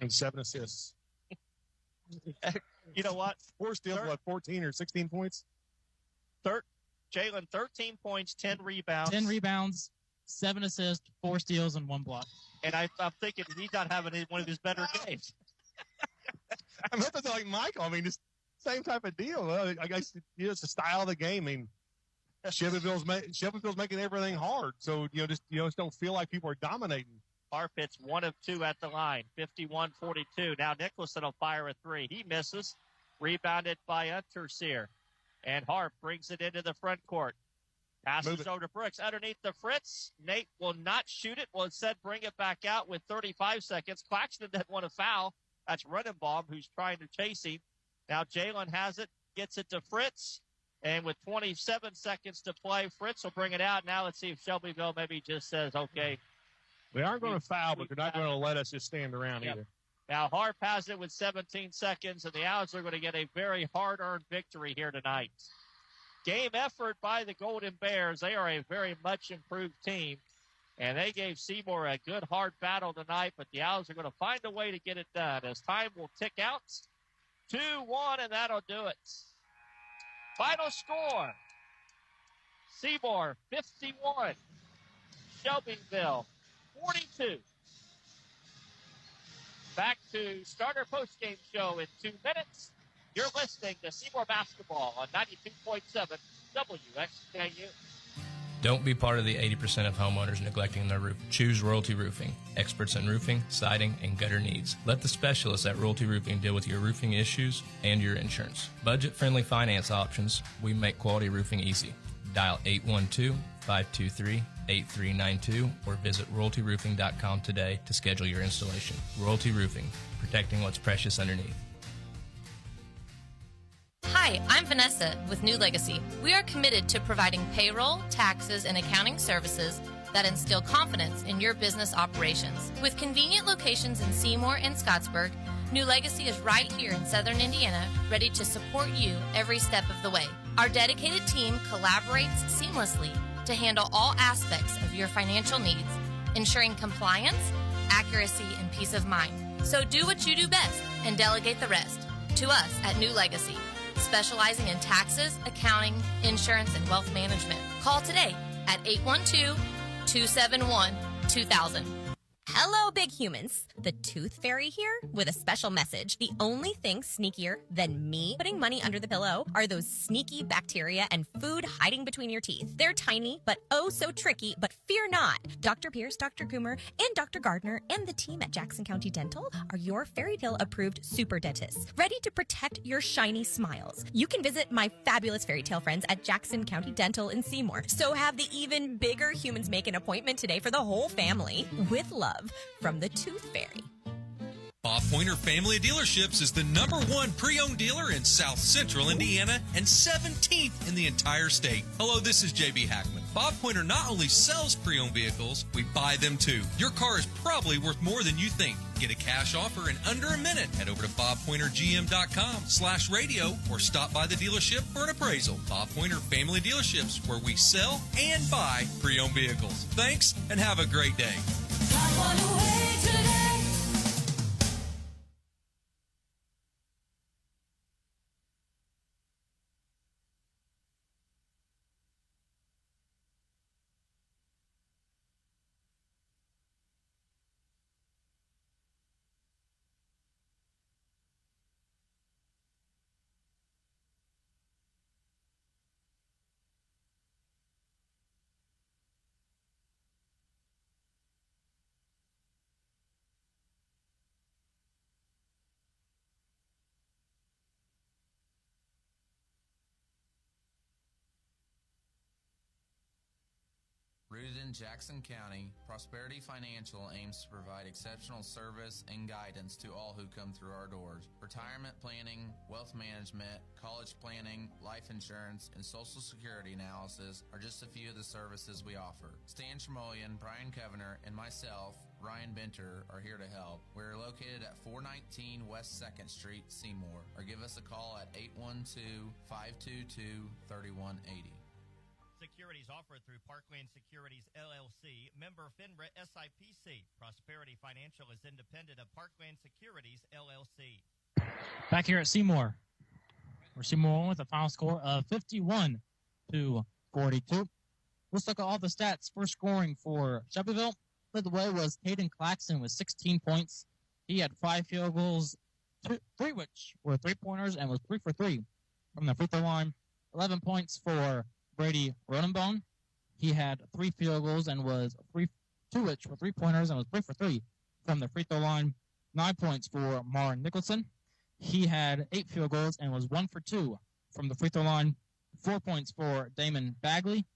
And 7 assists. You know what? 4 steals, 14 or 16 points? Jalen, 13 points, 10 rebounds. 10 rebounds, 7 assists, 4 steals, and 1 block. And I'm thinking he's not having one of his better games. I mean, that's like Michael. I mean, just same type of deal. I guess it's the style of the game. I mean, Shelbyville's making everything hard. So, just don't feel like people are dominating. Harp hits 1 of 2 at the line, 51-42. Now Nicholson will fire a 3. He misses. Rebounded by Unterseer. And Harp brings it into the front court. Passes over to Brooks underneath the Fritz. Nate will not shoot it. Will instead bring it back out with 35 seconds. Claxton didn't want to foul. That's Runenbaum who's trying to chase him. Now Jalen has it, gets it to Fritz. And with 27 seconds to play, Fritz will bring it out. Now let's see if Shelbyville maybe just says, okay. They aren't going to foul, but they're not going to let us just stand around either. Now Harp has it with 17 seconds, and the Owls are going to get a very hard-earned victory here tonight. Game effort by the Golden Bears. They are a very much improved team, and they gave Seymour a good, hard battle tonight, but the Owls are going to find a way to get it done as time will tick out. 2-1, and that'll do it. Final score, Seymour 51, Shelbyville 42. Back to starter postgame show in 2 minutes. You're listening to Seymour Basketball on 92.7 WXKU. Don't be part of the 80% of homeowners neglecting their roof. Choose Royalty Roofing, experts in roofing, siding, and gutter needs. Let the specialists at Royalty Roofing deal with your roofing issues and your insurance. Budget-friendly finance options. We make quality roofing easy. Dial 812-523-8392 or visit royaltyroofing.com today to schedule your installation. Royalty Roofing, protecting what's precious underneath. Hi, I'm Vanessa with New Legacy. We are committed to providing payroll, taxes, and accounting services that instill confidence in your business operations. With convenient locations in Seymour and Scottsburg, New Legacy is right here in Southern Indiana, ready to support you every step of the way. Our dedicated team collaborates seamlessly to handle all aspects of your financial needs, ensuring compliance, accuracy, and peace of mind. So do what you do best and delegate the rest to us at New Legacy, specializing in taxes, accounting, insurance, and wealth management. Call today at 812-271-2000. Hello, big humans. The Tooth Fairy here with a special message. The only thing sneakier than me putting money under the pillow are those sneaky bacteria and food hiding between your teeth. They're tiny, but oh so tricky, but fear not. Dr. Pierce, Dr. Coomer, and Dr. Gardner and the team at Jackson County Dental are your fairy tale approved super dentists, ready to protect your shiny smiles. You can visit my fabulous fairy tale friends at Jackson County Dental in Seymour. So have the even bigger humans make an appointment today for the whole family. With love from the Tooth Fairy. Bob Pointer Family Dealerships is the #1 pre-owned dealer in South Central Indiana and 17th in the entire state. Hello, this is JB Hackman. Bob Pointer not only sells pre-owned vehicles, we buy them too. Your car is probably worth more than you think. Get a cash offer in under a minute. Head over to bobpointergm.com/radio or stop by the dealership for an appraisal. Bob Pointer Family Dealerships, where we sell and buy pre-owned vehicles. Thanks and have a great day. Rooted in Jackson County, Prosperity Financial aims to provide exceptional service and guidance to all who come through our doors. Retirement planning, wealth management, college planning, life insurance, and Social Security analysis are just a few of the services we offer. Stan Tremoyan, Brian Covener, and myself, Ryan Benter, are here to help. We're located at 419 West 2nd Street, Seymour, or give us a call at 812-522-3180. Securities offered through Parkland Securities LLC, member FINRA SIPC. Prosperity Financial is independent of Parkland Securities LLC. Back here at Seymour, where Seymour won with a final score of 51-42. Let's look at all the stats. First scoring for Shelbyville, led the way was Caden Claxton with 16 points. He had 5 field goals, 3 which were 3-pointers, and was 3 for 3 from the free throw line. 11 points for Brady Rodenbone. He had 3 field goals and was 2 which were 3-pointers and was 3 for 3 from the free throw line. 9 points for Mar Nicholson. He had 8 field goals and was 1 for 2 from the free throw line. 4 points for Damon Bagley.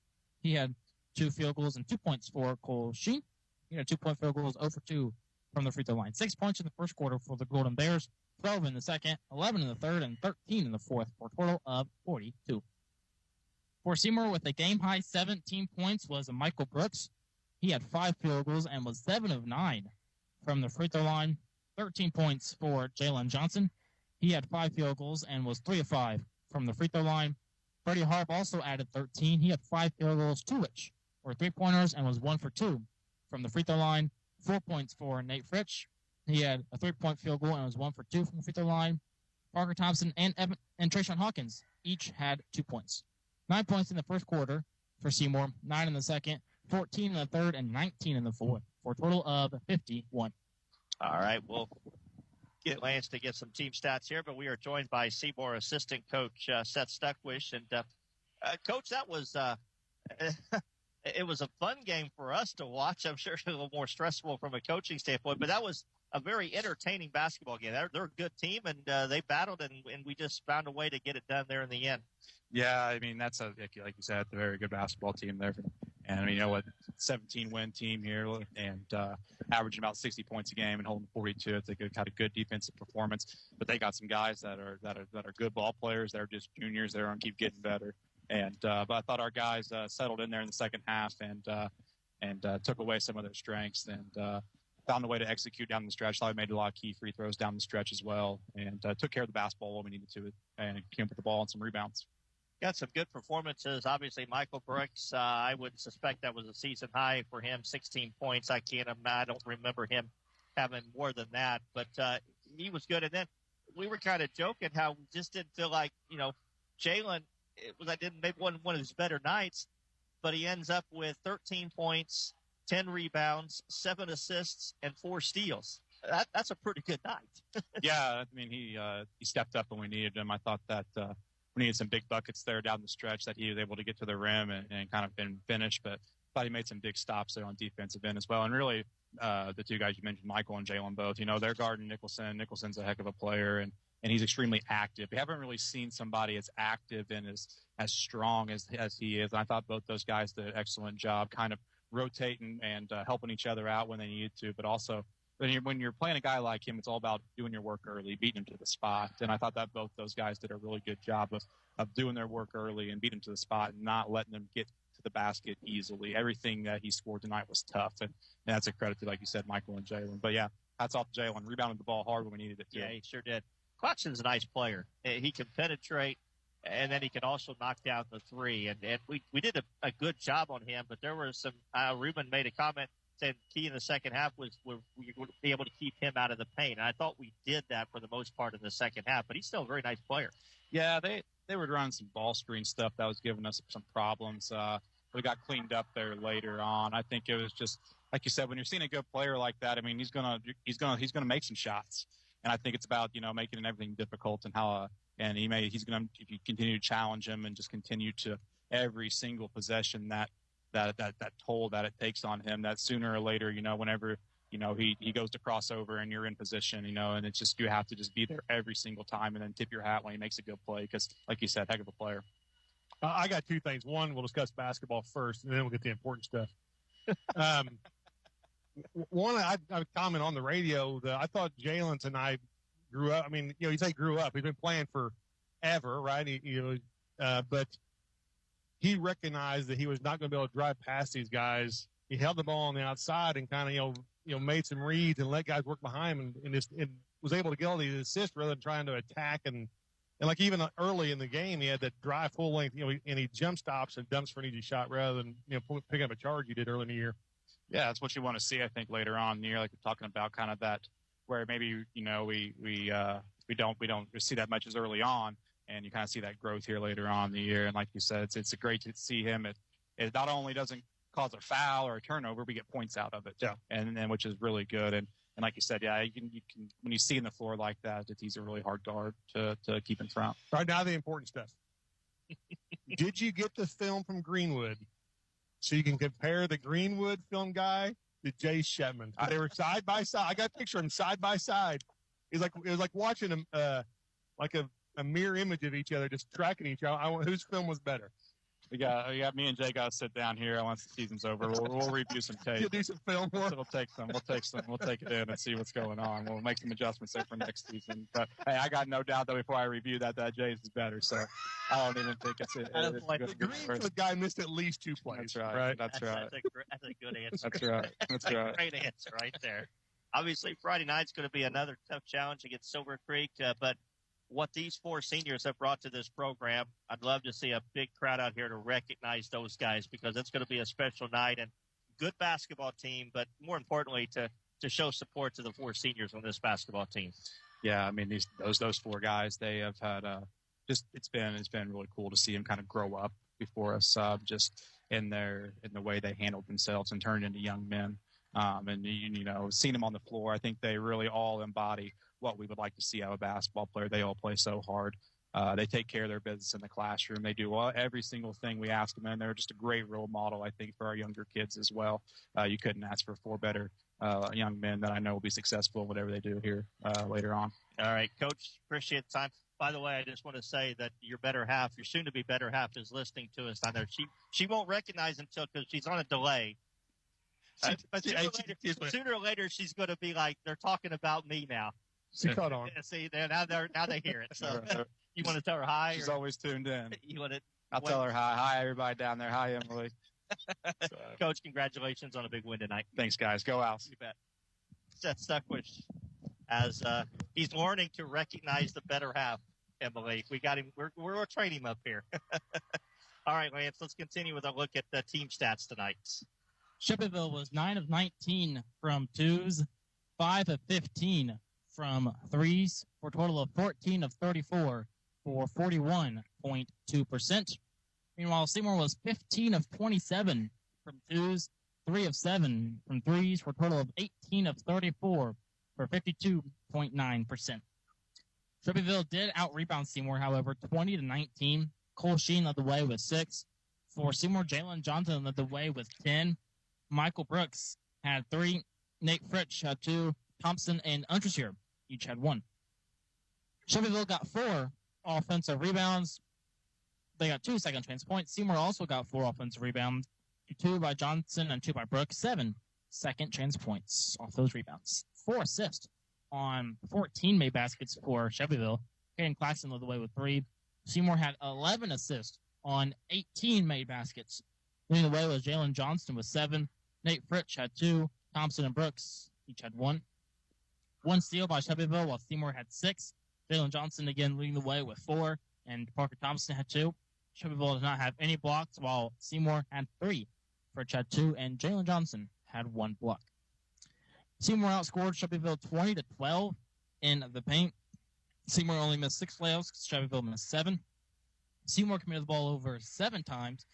He had 2 field goals and 2 points for Cole Sheen. He had 2-point field goals, 0 for 2 from the free throw line. 6 points in the first quarter for the Golden Bears, 12 in the second, 11 in the third, and 13 in the fourth, for a total of 42. For Seymour, with a game-high 17 points, was Michael Brooks. He had 5 field goals and was 7 of 9 from the free throw line. 13 points for Jalen Johnson. He had 5 field goals and was 3 of 5 from the free throw line. Freddie Harp also added 13. He had 5 field goals, 2 which were 3-pointers, and was 1 for 2 from the free throw line. 4 points for Nate Fritsch. He had a 3-point field goal and was 1 for 2 from the free throw line. Parker Thompson and Trayshawn Hawkins each had 2 points. 9 points in the first quarter for Seymour, 9 in the second, 14 in the third, and 19 in the fourth, for a total of 51. All right, we'll get Lance to get some team stats here, but we are joined by Seymour assistant coach Seth Stuckwish. And, Coach, that was it was a fun game for us to watch. I'm sure it's a little more stressful from a coaching standpoint, but that was a very entertaining basketball game. They're a good team, and they battled, and we just found a way to get it done there in the end. Yeah, I mean, that's like you said, a very good basketball team there. And I mean, 17-win team here, and averaging about 60 points a game and holding 42. It's had a good defensive performance. But they got some guys that are good ball players. They're just juniors. They're going to keep getting better. And but I thought our guys settled in there in the second half and took away some of their strengths and found a way to execute down the stretch. Thought we made a lot of key free throws down the stretch as well, and took care of the basketball when we needed to, and came with the ball and some rebounds. Got some good performances. Obviously, Michael Brooks, I would suspect that was a season high for him, 16 points. I don't remember him having more than that, but he was good. And then we were kind of joking how we just didn't feel like, Jalen, maybe one of his better nights, but he ends up with 13 points, 10 rebounds, 7 assists, and 4 steals. That's a pretty good night. Yeah, I mean, he stepped up when we needed him. I thought that we needed some big buckets there down the stretch that he was able to get to the rim and kind of finish, but thought he made some big stops there on defensive end as well. And really, the two guys you mentioned, Michael and Jalen, both, they're guarding Nicholson. Nicholson's a heck of a player, and he's extremely active. We haven't really seen somebody as active and as strong as he is. And I thought both those guys did an excellent job kind of rotating and helping each other out when they needed to, but also when you're playing a guy like him, it's all about doing your work early, beating him to the spot. And I thought that both those guys did a really good job of doing their work early and beating him to the spot and not letting them get to the basket easily. Everything that he scored tonight was tough, and that's a credit to, like you said, Michael and Jalen. But yeah, hats off to Jalen. Rebounded the ball hard when we needed it too. Yeah, he sure did. Claxton's a nice player. He can penetrate, and then he can also knock down the three. And we did a good job on him, but there were some Ruben made a comment saying key in the second half was we would be able to keep him out of the paint. And I thought we did that for the most part in the second half, but he's still a very nice player. Yeah, they were running some ball screen stuff that was giving us some problems. We got cleaned up there later on. I think it was just like you said, when you're seeing a good player like that, I mean, he's gonna make some shots, and I think it's about making everything difficult and how he's gonna, if you continue to challenge him and just continue to every single possession that toll that it takes on him, that sooner or later, whenever he goes to crossover and you're in position, and it's just, you have to just be there every single time and then tip your hat when he makes a good play, because like you said, heck of a player. I got two things. One, we'll discuss basketball first, and then we'll get the important stuff. One, I comment on the radio that I thought Jalen tonight grew up. I mean, you say grew up. He's been playing forever, right? But he recognized that he was not going to be able to drive past these guys. He held the ball on the outside and kind of made some reads and let guys work behind him, and was able to get all these assists rather than trying to attack and like even early in the game, he had that drive full length, and he jump stops and dumps for an easy shot rather than, picking up a charge he did early in the year. Yeah, that's what you want to see, I think, later on in the year, like we're talking about, kind of that where maybe, we don't see that much as early on, and you kind of see that growth here later on in the year. And like you said, it's great to see him. It not only doesn't cause a foul or a turnover, we get points out of it. Yeah. And which is really good. And like you said, yeah, you can when you see in the floor like that, he's a really hard guard to keep in front. All right, now the important stuff. Did you get the film from Greenwood so you can compare the Greenwood film guy to Jay Shetman? They were side by side. I got a picture of them side by side. It was like watching them like a mirror image of each other, just tracking each other. Whose film was better? We got me and Jay got to sit down here once the season's over. We'll review some tape. You'll do some film work. We'll take it in and see what's going on. We'll make some adjustments there for next season. But hey, I got no doubt that before I review that Jay's is better. So I don't even think it's the Greenwood guy missed at least 2 plays. That's right. That's right. That's a good answer. That's right. That's right. Great answer right there. Obviously, Friday night's going to be another tough challenge against Silver Creek, but what these 4 seniors have brought to this program, I'd love to see a big crowd out here to recognize those guys, because it's going to be a special night and good basketball team, but more importantly, to show support to the 4 seniors on this basketball team. Yeah, I mean, those 4 guys, they have had it's been really cool to see them kind of grow up before us, just in the way they handled themselves and turned into young men. And seeing them on the floor, I think they really all embody what we would like to see out of a basketball player. They all play so hard. They take care of their business in the classroom. They do every single thing we ask them, and they're just a great role model, I think, for our younger kids as well. You couldn't ask for 4 better young men that I know will be successful in whatever they do here later on. All right, Coach, appreciate the time. By the way, I just want to say that your soon-to-be better half, is listening to us on there. She won't recognize until, because she's on a delay. Sooner or later, she's going to be like, they're talking about me now. She caught on. See, now they hear it. So you want to tell her hi? She's always tuned in. I'll tell her hi. Hi, everybody down there. Hi, Emily. Coach, congratulations on a big win tonight. Thanks, guys. Go Owls. You bet. Seth Stuckwish, as he's learning to recognize the better half, Emily. We got him. We're training him up here. All right, Lance, let's continue with a look at the team stats tonight. Shelbyville was 9 of 19 from 2s, 5 of 15 from 3s, for a total of 14 of 34 for 41.2%. Meanwhile, Seymour was 15 of 27 from 2s, 3 of 7 from threes for a total of 18 of 34 for 52.9%. Shelbyville did out-rebound Seymour, however, 20-19. Cole Sheen led the way with 6. For Seymour, Jalen Johnson led the way with 10. Michael Brooks had 3. Nate Fritsch had 2. Thompson and Unterseer each had 1. Shelbyville got 4 offensive rebounds. They got 2 second chance points. Seymour also got 4 offensive rebounds, 2 by Johnson and 2 by Brooks. 7 second chance points off those rebounds. 4 assists on 14 made baskets for Shelbyville. Caden Claxton led the way with 3. Seymour had 11 assists on 18 made baskets. Leading the way was Jalen Johnston with 7. Nate Fritsch had 2. Thompson and Brooks each had 1. 1 steal by Shelbyville, while Seymour had 6. Jalen Johnson again leading the way with 4. And Parker Thompson had 2. Shelbyville does not have any blocks, while Seymour had 3. Fritsch had 2, and Jalen Johnson had 1 block. Seymour outscored Shelbyville 20-12 in the paint. Seymour only missed 6 layups. Shelbyville missed 7. Seymour committed the ball over 7 times.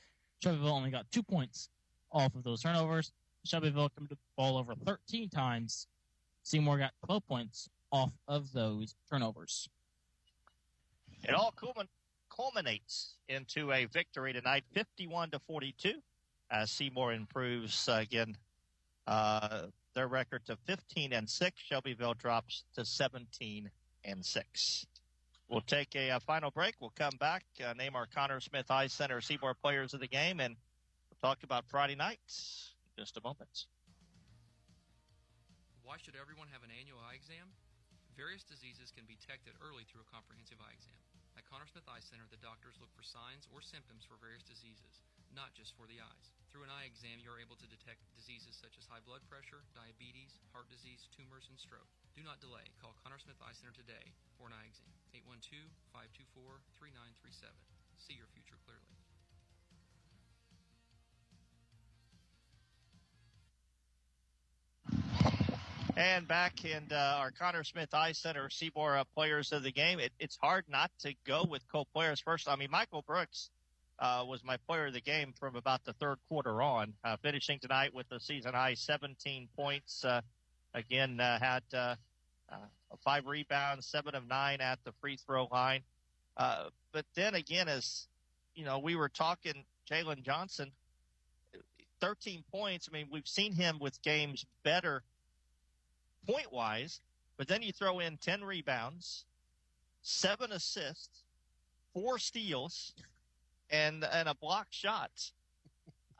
Shelbyville only got 2 points off of those turnovers. Shelbyville committed the ball over 13 times. Seymour got 12 points off of those turnovers. It all culminates into a victory tonight, 51-42. As Seymour improves again their record to 15-6. Shelbyville drops to 17-6. We'll take a final break. We'll come back, name our Connor Smith Eye Center Seymour players of the game, and we'll talk about Friday nights in just a moment. Why should everyone have an annual eye exam? Various diseases can be detected early through a comprehensive eye exam. At Connor Smith Eye Center, the doctors look for signs or symptoms for various diseases, not just for the eyes. Through an eye exam, you are able to detect diseases such as high blood pressure, diabetes, heart disease, tumors, and stroke. Do not delay. Call Connor Smith Eye Center today for an eye exam. 812-524-3937. See your future clearly. And back in our Connor Smith Eye Center Seymour players of the game, it's hard not to go with co-players first. I mean, Michael Brooks was my player of the game from about the third quarter on, finishing tonight with a season high 17 points. Had 5 rebounds, 7 of 9 at the free throw line. But then again, as you know, we were talking Jalen Johnson, 13 points. I mean, we've seen him with games better point-wise, but then you throw in 10 rebounds, 7 assists, 4 steals, and a blocked shot.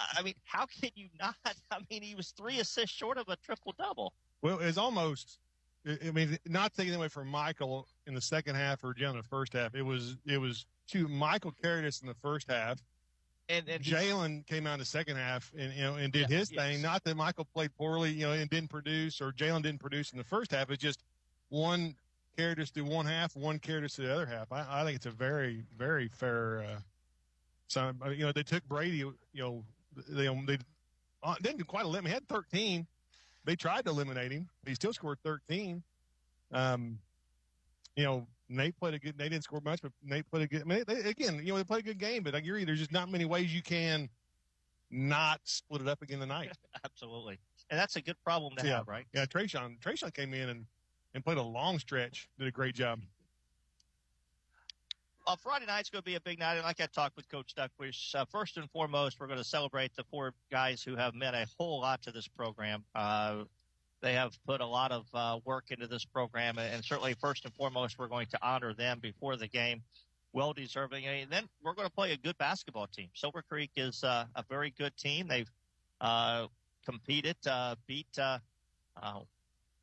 I mean, how can you not? I mean, he was 3 assists short of a triple-double. Well, it's almost – I mean, not taking away from Michael in the second half or Jalen in the first half. It was Michael carried us in the first half. And Jalen came out in the second half and did his thing. Not that Michael played poorly, and didn't produce, or Jalen didn't produce in the first half. It's just one carried us through one half, one carried us to the other half. I think it's a very, very fair. They took Brady. They didn't quite eliminate him. He had 13. They tried to eliminate him. He still scored 13. Nate played a good. They didn't score much, but Nate played a good. I mean, they played a good game. But I agree, there's just not many ways you can not split it up again tonight. Absolutely, and that's a good problem to have, right? Yeah, Trayshawn came in and played a long stretch. Did a great job. Friday night's going to be a big night, and like I talked with Coach Duckwish, first and foremost, we're going to celebrate the 4 guys who have meant a whole lot to this program. They have put a lot of work into this program, and certainly first and foremost, we're going to honor them before the game. Well deserving. And then we're going to play a good basketball team. Silver Creek is a very good team. They've competed, beat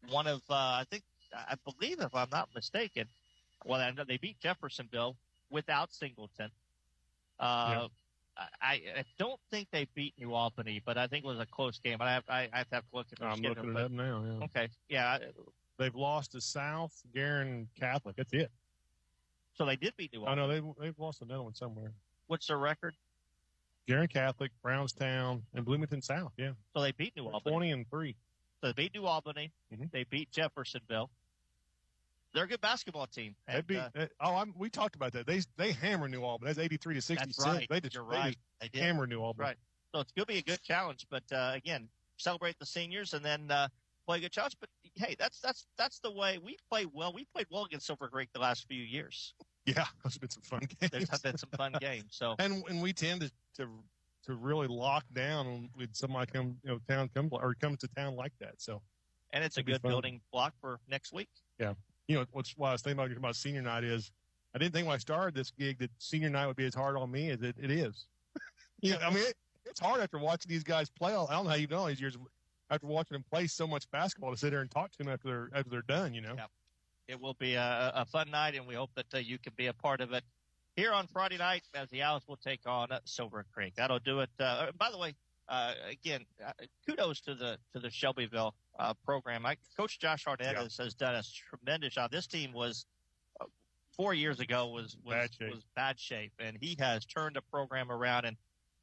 one of, I believe, if I'm not mistaken, they beat Jeffersonville without Singleton. I don't think they beat New Albany, but I think it was a close game. I have to look at I'm looking it up now. Yeah. Okay. Yeah. They've lost to South, Guerin Catholic. That's it. So they did beat New Albany. Oh, no, they've lost another one somewhere. What's their record? Guerin Catholic, Brownstown, and Bloomington South, yeah. So they beat New Albany. 20-3. So they beat New Albany. Mm-hmm. They beat Jeffersonville. They're a good basketball team. And, we talked about that. They hammered New Albany. That's 83-66. That's right. They hammered New Albany. Right. So it's going to be a good challenge. But, again, celebrate the seniors, and then play a good challenge. But hey, that's the way we play well. We played well against Silver Creek the last few years. Yeah, those have been some fun games. There's been some fun games. So and we tend to really lock down with somebody come to town like that. So and it's a good building block for next week. Yeah, what's why I was thinking about senior night is I didn't think when I started this gig that senior night would be as hard on me as it is. I mean it's hard after watching these guys play. I don't know how you've done all these years after watching them play so much basketball to sit there and talk to them after they're done. Yep. It will be a fun night, and we hope that you can be a part of it here on Friday night as the Owls will take on Silver Creek. That'll do it. By the way, again, kudos to the Shelbyville program. Coach Josh Harnett has done a tremendous job. This team was 4 years ago was bad shape, and he has turned the program around.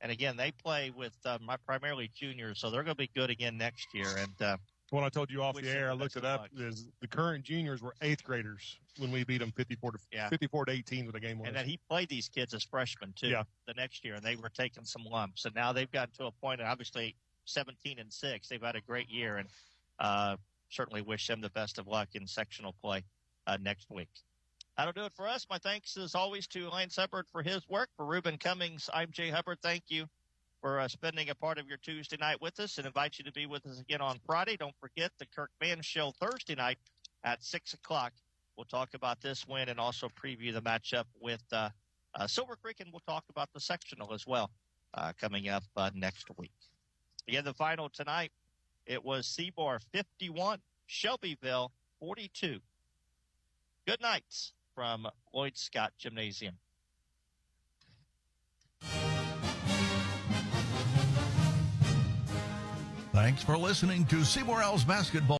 And again, they play with primarily juniors, so they're going to be good again next year. And when I told you off the air, I looked it up. Is the current juniors were 8th graders when we beat them 54 to 18 with the game was. And then he played these kids as freshmen too the next year, and they were taking some lumps. And now they've gotten to a point, obviously 17-6. They've had a great year, and certainly wish them the best of luck in sectional play next week. That'll do it for us. My thanks, as always, to Lance Hubbard for his work. For Reuben Cummings, I'm Jay Hubbard. Thank you for spending a part of your Tuesday night with us, and invite you to be with us again on Friday. Don't forget the Kirk Band Show Thursday night at 6 o'clock. We'll talk about this win and also preview the matchup with Silver Creek, and we'll talk about the sectional as well coming up next week. Again, the final tonight, it was Seymour 51, Shelbyville 42. Good night from Lloyd Scott Gymnasium. Thanks for listening to Seymour Owls Basketball.